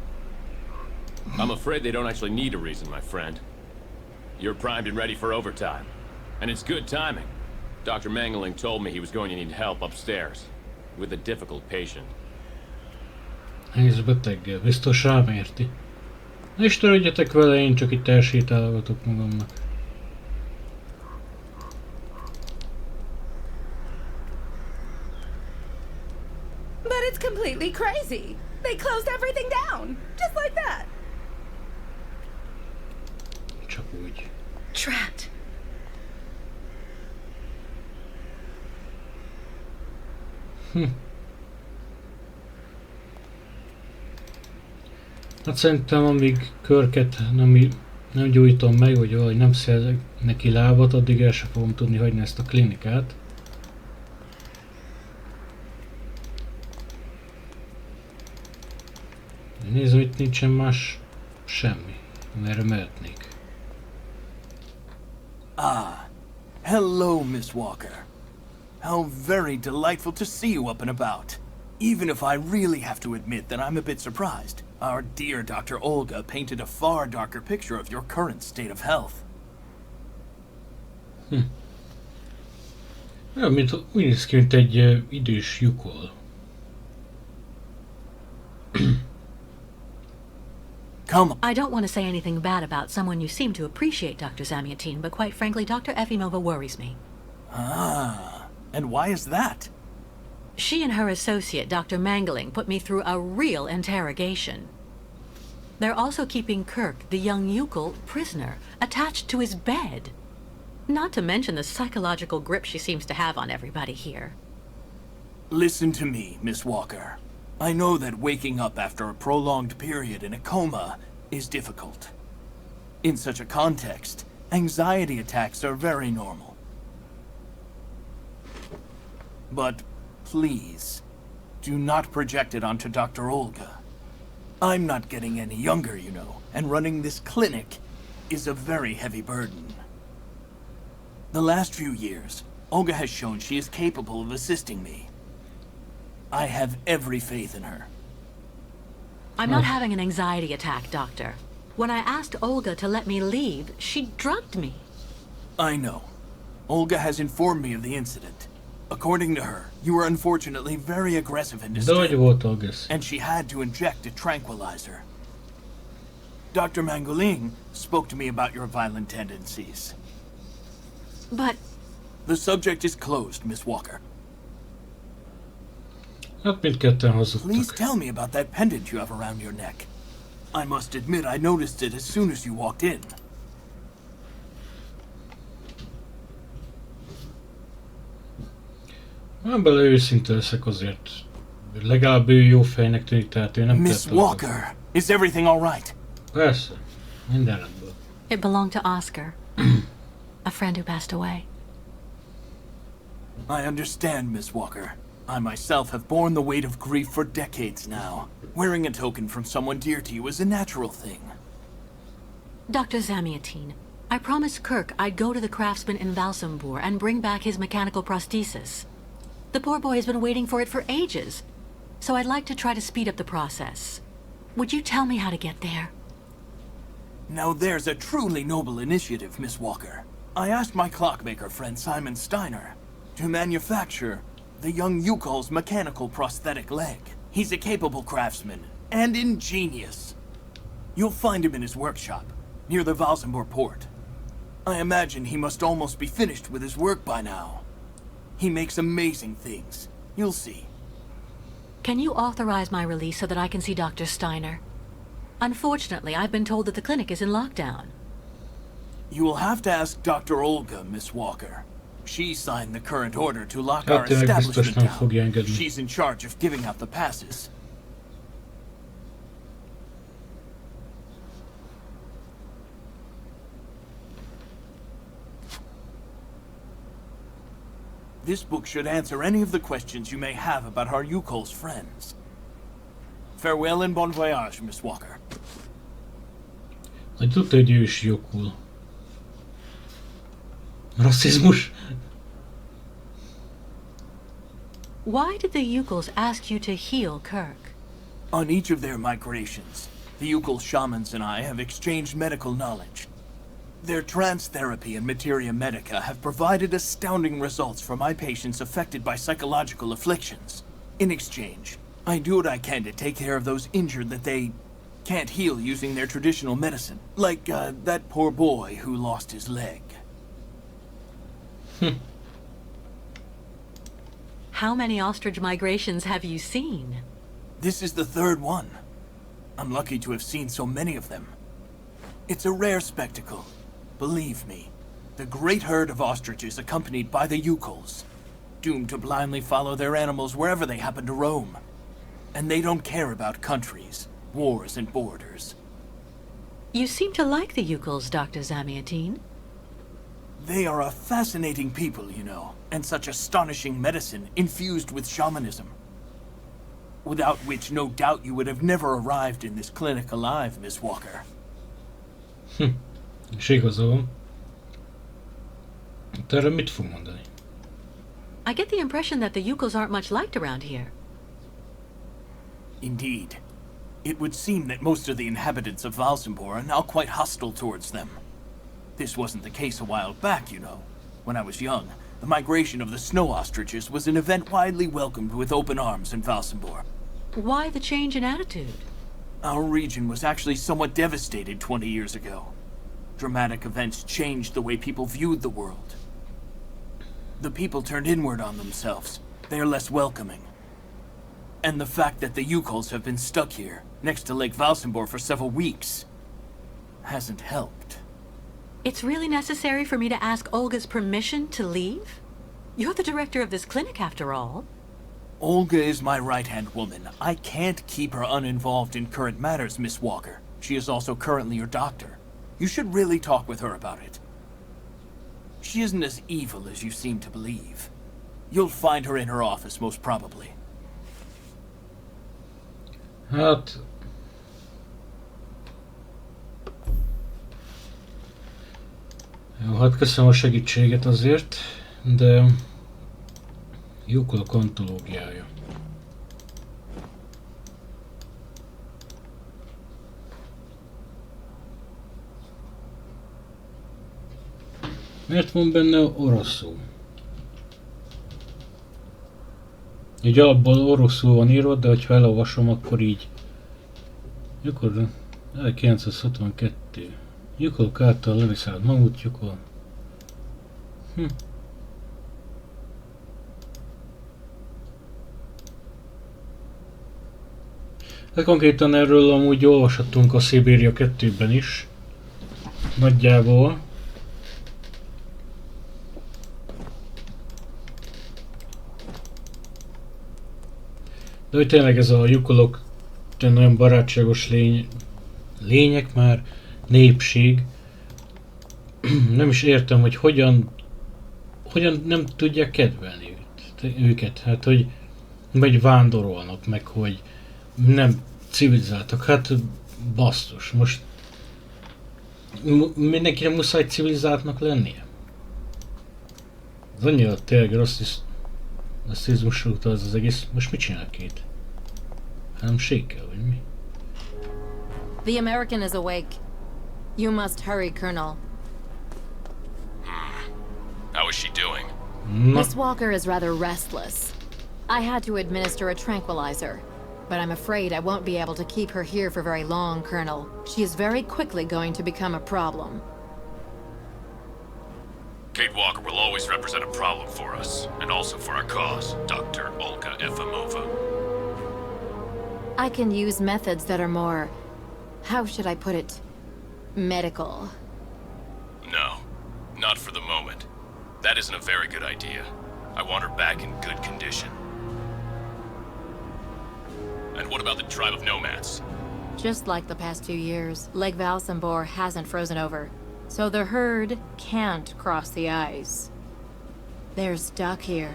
[SPEAKER 12] I'm afraid they don't actually need a reason, my friend. You're primed and ready for overtime. And it's good timing. Dr. Mangling told me he was going to need help upstairs. With a difficult patient.
[SPEAKER 8] Nézz beteggel, biztos rám érti. Ne is törődjetek vele, én csak itt elsétálgatok magamnak.
[SPEAKER 14] But it's completely crazy. They closed everything down. Just like that.
[SPEAKER 8] Csak úgy.
[SPEAKER 1] Trapped.
[SPEAKER 8] Hát szerintem amíg Körket nem gyújtom meg, vagy valahogy nem szerzek neki lábat, addig el sem fogom tudni hagyni ezt a klinikát. Nézem, itt nincsen más semmi, amerre mehetnék.
[SPEAKER 10] Hello, Miss Walker. How very delightful to see you up and about. Even if I really have to admit that I'm a bit surprised. Our dear Dr. Olga painted a far darker picture of your current state of health.
[SPEAKER 8] Olyan, mint úgy néz ki, mint egy idős lyukol.
[SPEAKER 10] Come on.
[SPEAKER 1] I don't want to say anything bad about someone you seem to appreciate, Dr. Zamiantine, but quite frankly, Dr. Efimova worries me.
[SPEAKER 10] And why is that?
[SPEAKER 1] She and her associate, Dr. Mangling, put me through a real interrogation. They're also keeping Kirk, the young Yukol, prisoner, attached to his bed. Not to mention the psychological grip she seems to have on everybody here.
[SPEAKER 10] Listen to me, Miss Walker. I know that waking up after a prolonged period in a coma is difficult. In such a context, anxiety attacks are very normal. But please, do not project it onto Dr. Olga. I'm not getting any younger, you know, and running this clinic is a very heavy burden. The last few years, Olga has shown she is capable of assisting me. I have every faith in her.
[SPEAKER 1] I'm not having an anxiety attack, Doctor. When I asked Olga to let me leave, she drugged me.
[SPEAKER 10] I know. Olga has informed me of the incident. According to her, you were unfortunately very aggressive and
[SPEAKER 8] De hogy
[SPEAKER 10] disturbed,
[SPEAKER 8] volt agresszív?
[SPEAKER 10] and she had to inject a tranquilizer. Dr. Mangoling spoke to me about your violent tendencies.
[SPEAKER 1] But
[SPEAKER 10] The subject is closed, Miss Walker.
[SPEAKER 8] Hát mindketten
[SPEAKER 10] Please
[SPEAKER 8] hazudtak.
[SPEAKER 10] tell me about that pendant you have around your neck. I must admit I noticed it as soon as you walked in.
[SPEAKER 8] Nem bele őszinte leszek azért. Legalább ő jó fejnek tűnik, tehát ő nem
[SPEAKER 10] Miss
[SPEAKER 8] tett alapot.
[SPEAKER 10] Walker, is everything all right?
[SPEAKER 8] Persze, minden rendben.
[SPEAKER 1] it belonged to Oscar, a friend who passed away.
[SPEAKER 10] I understand, Miss Walker. I myself have borne the weight of grief for decades now. Wearing a token from someone dear to you is a natural thing.
[SPEAKER 1] Dr. Zamiatine, I promised Kirk I'd go to the craftsman in Valsambur and bring back his mechanical prosthesis. The poor boy has been waiting for it for ages, so I'd like to try to speed up the process. Would you tell me how to get there?
[SPEAKER 10] Now there's a truly noble initiative, Miss Walker. I asked my clockmaker friend Simon Steiner to manufacture the young Yukol's mechanical prosthetic leg. He's a capable craftsman and ingenious. You'll find him in his workshop, near the Valsambur port. I imagine he must almost be finished with his work by now. He makes amazing things. You'll see.
[SPEAKER 1] Can you authorize my release so that I can see Dr. Steiner? Unfortunately, I've been told that the clinic is in lockdown.
[SPEAKER 10] You will have to ask Dr. Olga, Miss Walker. She signed the current order to lock our
[SPEAKER 8] Hát tényleg biztos
[SPEAKER 10] establishment
[SPEAKER 8] nem
[SPEAKER 10] down.
[SPEAKER 8] fogja engedni.
[SPEAKER 10] She's in charge of giving out the passes. This book should answer any of the questions you may have about our Yukol's friends. Farewell and bon voyage, Miss Walker.
[SPEAKER 8] Hogy tudta, hogy ő is jogul. Rasszizmus?
[SPEAKER 1] Why did the Yukols ask you to heal Kirk?
[SPEAKER 10] On each of their migrations, the Yukol shamans and I have exchanged medical knowledge. Their trance therapy and materia medica have provided astounding results for my patients affected by psychological afflictions. In exchange, I do what I can to take care of those injured that they can't heal using their traditional medicine. Like, that poor boy who lost his leg.
[SPEAKER 1] How many ostrich migrations have you seen?
[SPEAKER 10] This is the third one. I'm lucky to have seen so many of them. It's a rare spectacle. Believe me, the great herd of ostriches accompanied by the Yukols, doomed to blindly follow their animals wherever they happen to roam. And they don't care about countries, wars, and borders.
[SPEAKER 1] You seem to like the Yukols, Dr. Zamiatine.
[SPEAKER 10] They are a fascinating people, you know, and such astonishing medicine infused with shamanism. Without which, no doubt, you would have never arrived in this clinic alive, Miss Walker.
[SPEAKER 8] És igaza van. Te erre mit fog mondani?
[SPEAKER 1] I get the impression that the Yukols aren't much liked around here.
[SPEAKER 10] Indeed. It would seem that most of the inhabitants of Valsambor are now quite hostile towards them. This wasn't the case a while back, you know. When I was young, the migration of the snow ostriches was an event widely welcomed with open arms in Valsambor.
[SPEAKER 1] Why the change in attitude?
[SPEAKER 10] Our region was actually somewhat devastated 20 years ago. Dramatic events changed the way people viewed the world. The people turned inward on themselves. They are less welcoming. And the fact that the Yukols have been stuck here, next to Lake Valsambor for several weeks, hasn't helped.
[SPEAKER 1] It's really necessary for me to ask Olga's permission to leave? You're the director of this clinic, after all.
[SPEAKER 10] Olga is my right-hand woman. I can't keep her uninvolved in current matters, Miss Walker. She is also currently your doctor. You should really talk with her about it. She isn't as evil as you seem to believe. You'll find her in her office, most probably.
[SPEAKER 8] Hát... Jó, hát köszönöm a segítséget azért, de... Yukolok antológiája. Miért van benne oroszul? Így alapból oroszul van írva, de ha elolvasom, akkor így. Mikor? 1962. Lyukolok által leviszált mamut lyukol. De konkrétan erről amúgy olvashattunk a Syberia 2-ben is. Nagyjából. De hogy tényleg ez a lyukolok nagyon barátságos lények már, népség. Nem is értem, hogy hogyan nem tudják kedvelni őket. Hát, hogy vagy vándorolnak, meg hogy nem civilizáltak. Hát basszus, most mindenkinek muszáj civilizáltnak lennie. Az annyira tényleg rasszizmusra utal az egész. Most mit csinál két? Nem sékel, vagy mi?
[SPEAKER 5] The American is awake. You must hurry, Colonel.
[SPEAKER 4] How is she doing?
[SPEAKER 5] Miss Walker is rather restless. I had to administer a tranquilizer, but I'm afraid I won't be able to keep her here for very long, Colonel. She is very quickly going to become a problem.
[SPEAKER 4] Kate Walker will always represent a problem for us, and also for our cause, Dr. Olga Efimova.
[SPEAKER 5] I can use methods that are more, how should I put it, medical.
[SPEAKER 4] No, not for the moment. That isn't a very good idea. I want her back in good condition. And what about the tribe of nomads?
[SPEAKER 5] Just like the past 2 years, Lake Valsambor hasn't frozen over, so the herd can't cross the ice. They're stuck here.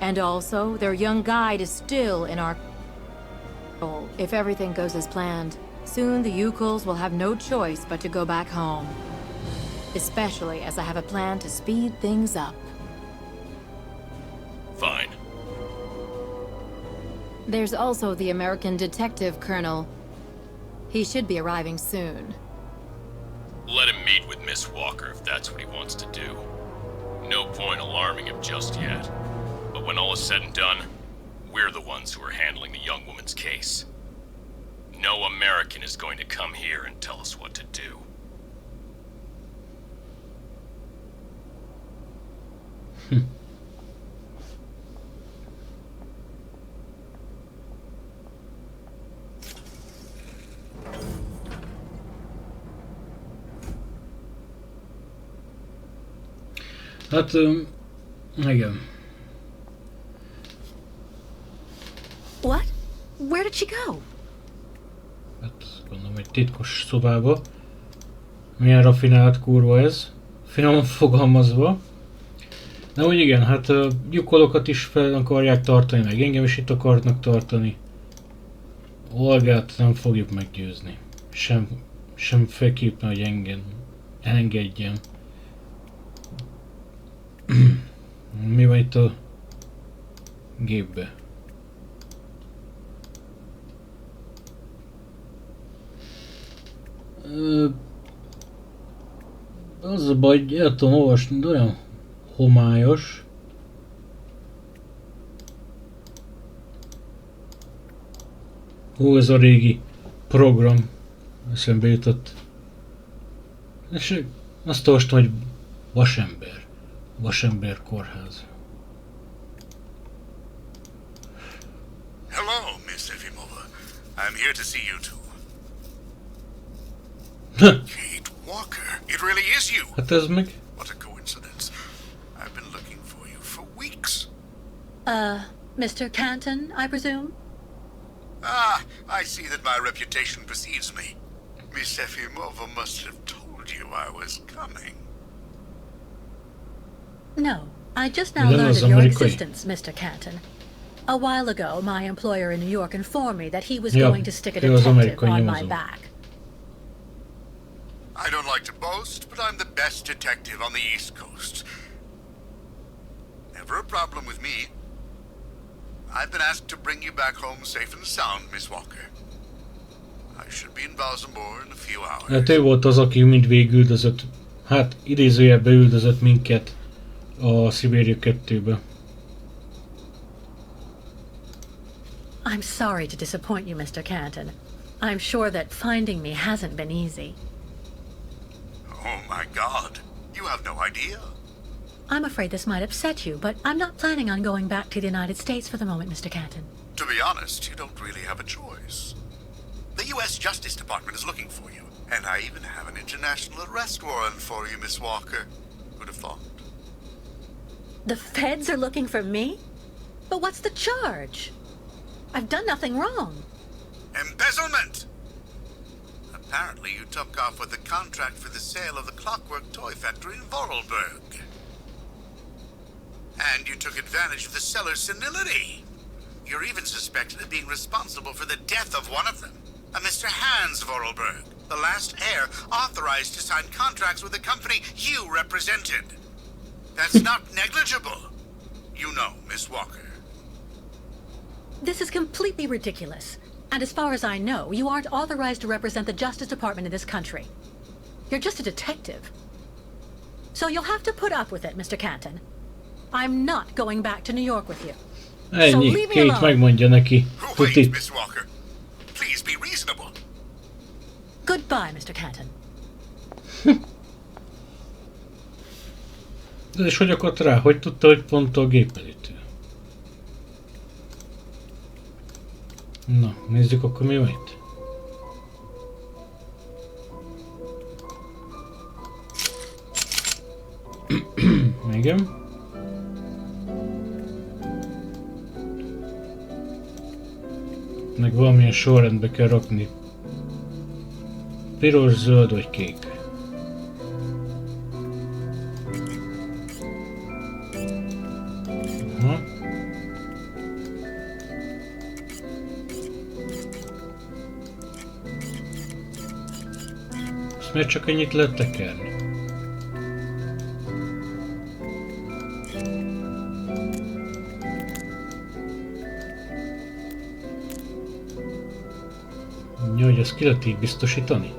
[SPEAKER 5] And also, their young guide is still in our control. If everything goes as planned, soon the Yukuls will have no choice but to go back home. Especially as I have a plan to speed things up.
[SPEAKER 4] Fine.
[SPEAKER 5] There's also the American detective, Colonel. He should be arriving soon.
[SPEAKER 4] Let him meet with Miss Walker if that's what he wants to do. No point alarming him just yet. But when all is said and done, we're the ones who are handling the young woman's case. No American is going to come here and tell us what to do.
[SPEAKER 8] Hát, igen.
[SPEAKER 1] What? Where did she go?
[SPEAKER 8] Hát, gondolom egy titkos szobába. Milyen rafinált kurva ez. Finoman fogalmazva. De úgy igen, hát a lyukolokat is fel akarják tartani, meg engem is itt akarnak tartani. Olgát nem fogjuk meggyőzni. Sem fekképpen, hogy engedjen. Mi van itt a gépbe? Az a baj, hogy el tudom olvasni, de olyan homályos. Hú, ez a régi program. Eszembe jutott. És azt olvastam, hogy vasember. Vasember kórház.
[SPEAKER 7] Hello, Miss Efimova. I'm here to see you too. Kate Walker, it really is you.
[SPEAKER 8] Hát ez meg?
[SPEAKER 7] What a coincidence. I've been looking for you for weeks.
[SPEAKER 1] Mr. Canton, I presume?
[SPEAKER 7] Ah, I see that my reputation precedes me. Miss Efimova must have told you I was coming.
[SPEAKER 1] No, I just now learned of your existence, Mr. Canton. A while ago, my employer in New York informed me that he was going to stick a detective on my back.
[SPEAKER 7] I don't like to boast, but I'm the best detective on the East Coast. Never a problem with me. I've been asked to bring you back home safe and sound, Miss Walker. I should be in Valsambor in a few hours.
[SPEAKER 8] Hát ő volt az, aki mindvégig üldözött, hát idézőjelben üldözött minket a Syberia 2-be.
[SPEAKER 1] I'm sorry to disappoint you, Mr. Canton. I'm sure that finding me hasn't been easy.
[SPEAKER 7] Oh my God. You have no idea.
[SPEAKER 1] I'm afraid this might upset you, but I'm not planning on going back to the United States for the moment, Mr. Canton.
[SPEAKER 7] To be honest, you don't really have a choice. The U.S. Justice Department is looking for you, and I even have an international arrest warrant for you, Miss Walker. Who'd have thought?
[SPEAKER 1] The feds are looking for me? But what's the charge? I've done nothing wrong.
[SPEAKER 7] Embezzlement! Apparently you took off with the contract for the sale of the Clockwork Toy Factory in Vorarlberg. And you took advantage of the seller's senility. You're even suspected of being responsible for the death of one of them, a Mr. Hans Vorarlberg, the last heir authorized to sign contracts with the company you represented. That's not negligible. You know, Miss Walker.
[SPEAKER 1] This is completely ridiculous. And as far as I know, you aren't authorized to represent the Justice Department in this country. You're just a detective. So you'll have to put up with it, Mr. Canton. I'm not going back to New York with you. So leave me alone.
[SPEAKER 8] Megmondja neki.
[SPEAKER 7] Wait, Miss Walker. Please be reasonable.
[SPEAKER 1] Goodbye, Mr. Canton.
[SPEAKER 8] De és hogy akadt rá? Hogy tudta, hogy pont a gépelítő? Na, nézzük akkor mi van itt. Igen. Meg valamilyen sorrendbe kell rakni. Piros, zöld vagy kék. Aha. Ezt miért csak ennyit lehet tekerni? Hogy ezt ki lehet így biztosítani?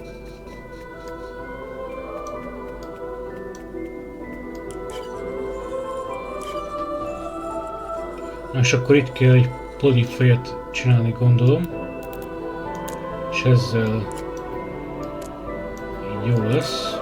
[SPEAKER 8] És akkor itt kell egy polifejet csinálni, gondolom. És ezzel így jó lesz.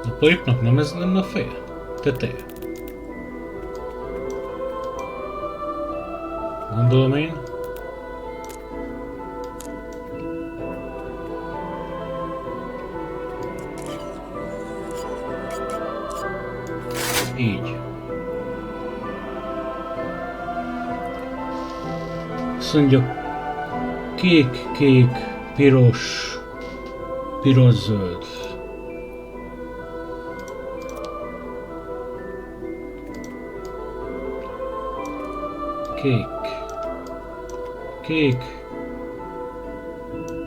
[SPEAKER 8] A polipnak nem ez lenne a feje? Teteje? Gondolom én. Így. Azt mondja, kék, kék, piros, piros, zöld. Kék, kék,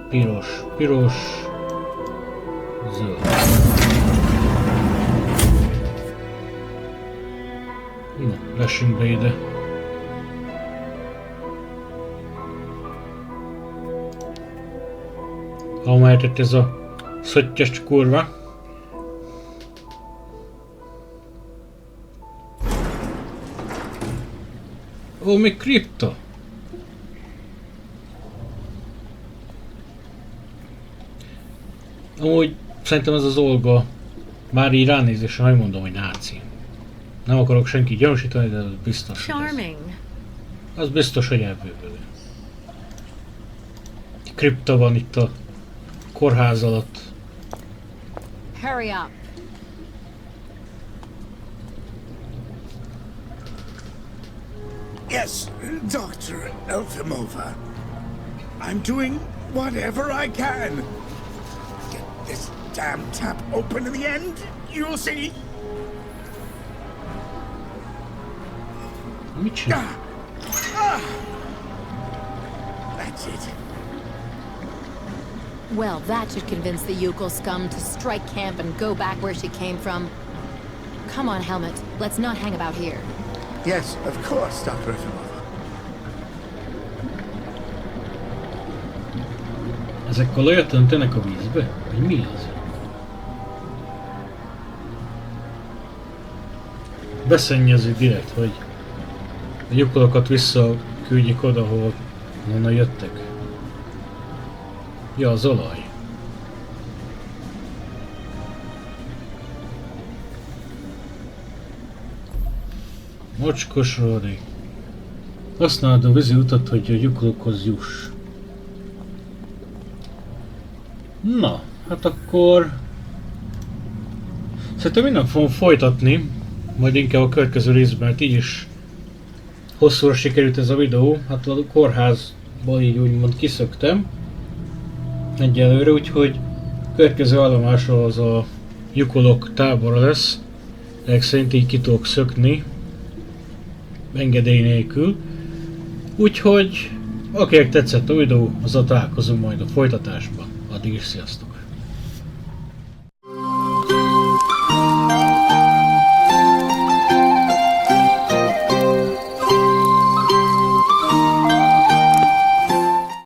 [SPEAKER 8] piros, piros, zöld. Na, lessünk be ide. Ha mehetett ez a szöttyes kurva. Ó, még kripta! Amúgy szerintem ez az Olga már így ránézésre megmondom, hogy náci. Nem akarok senkit gyanúsítani, de az biztos, hogy az biztos, hogy elbővülő. Kripta van itt a kórház alatt.
[SPEAKER 5] Hurry up.
[SPEAKER 13] Yes, Dr. Elfimova. I'm doing whatever I can. Get this damn tap open in the end, you'll see. That's it.
[SPEAKER 5] Well, that should convince the Yukon scum to strike camp and go back where she came from. Come on, Helmut. Let's not hang about here.
[SPEAKER 7] Yes, of course, Dr. Efimova.
[SPEAKER 8] Ezek olajat öntenek a vízbe? Vagy mi az? Beszennyezi direkt, hogy a lyukolokat visszaküldjék oda, ahol onnan jöttek. Ja, az olaj. Mocskos rohadék. Használod a vízi utat, hogy a lyukolokhoz juss. Na, hát akkor... Szerintem minden fogom folytatni, majd inkább a következő részben, mert így is hosszúra sikerült ez a videó. Hát a kórházból így úgymond kiszöktem egyelőre, úgyhogy a következő állomása az a lyukolok tábora lesz. Ezek szerint így ki tudok szökni engedély nélkül. Úgyhogy akinek tetszett a videó, azzal találkozunk majd a folytatásban. Addig is sziasztok!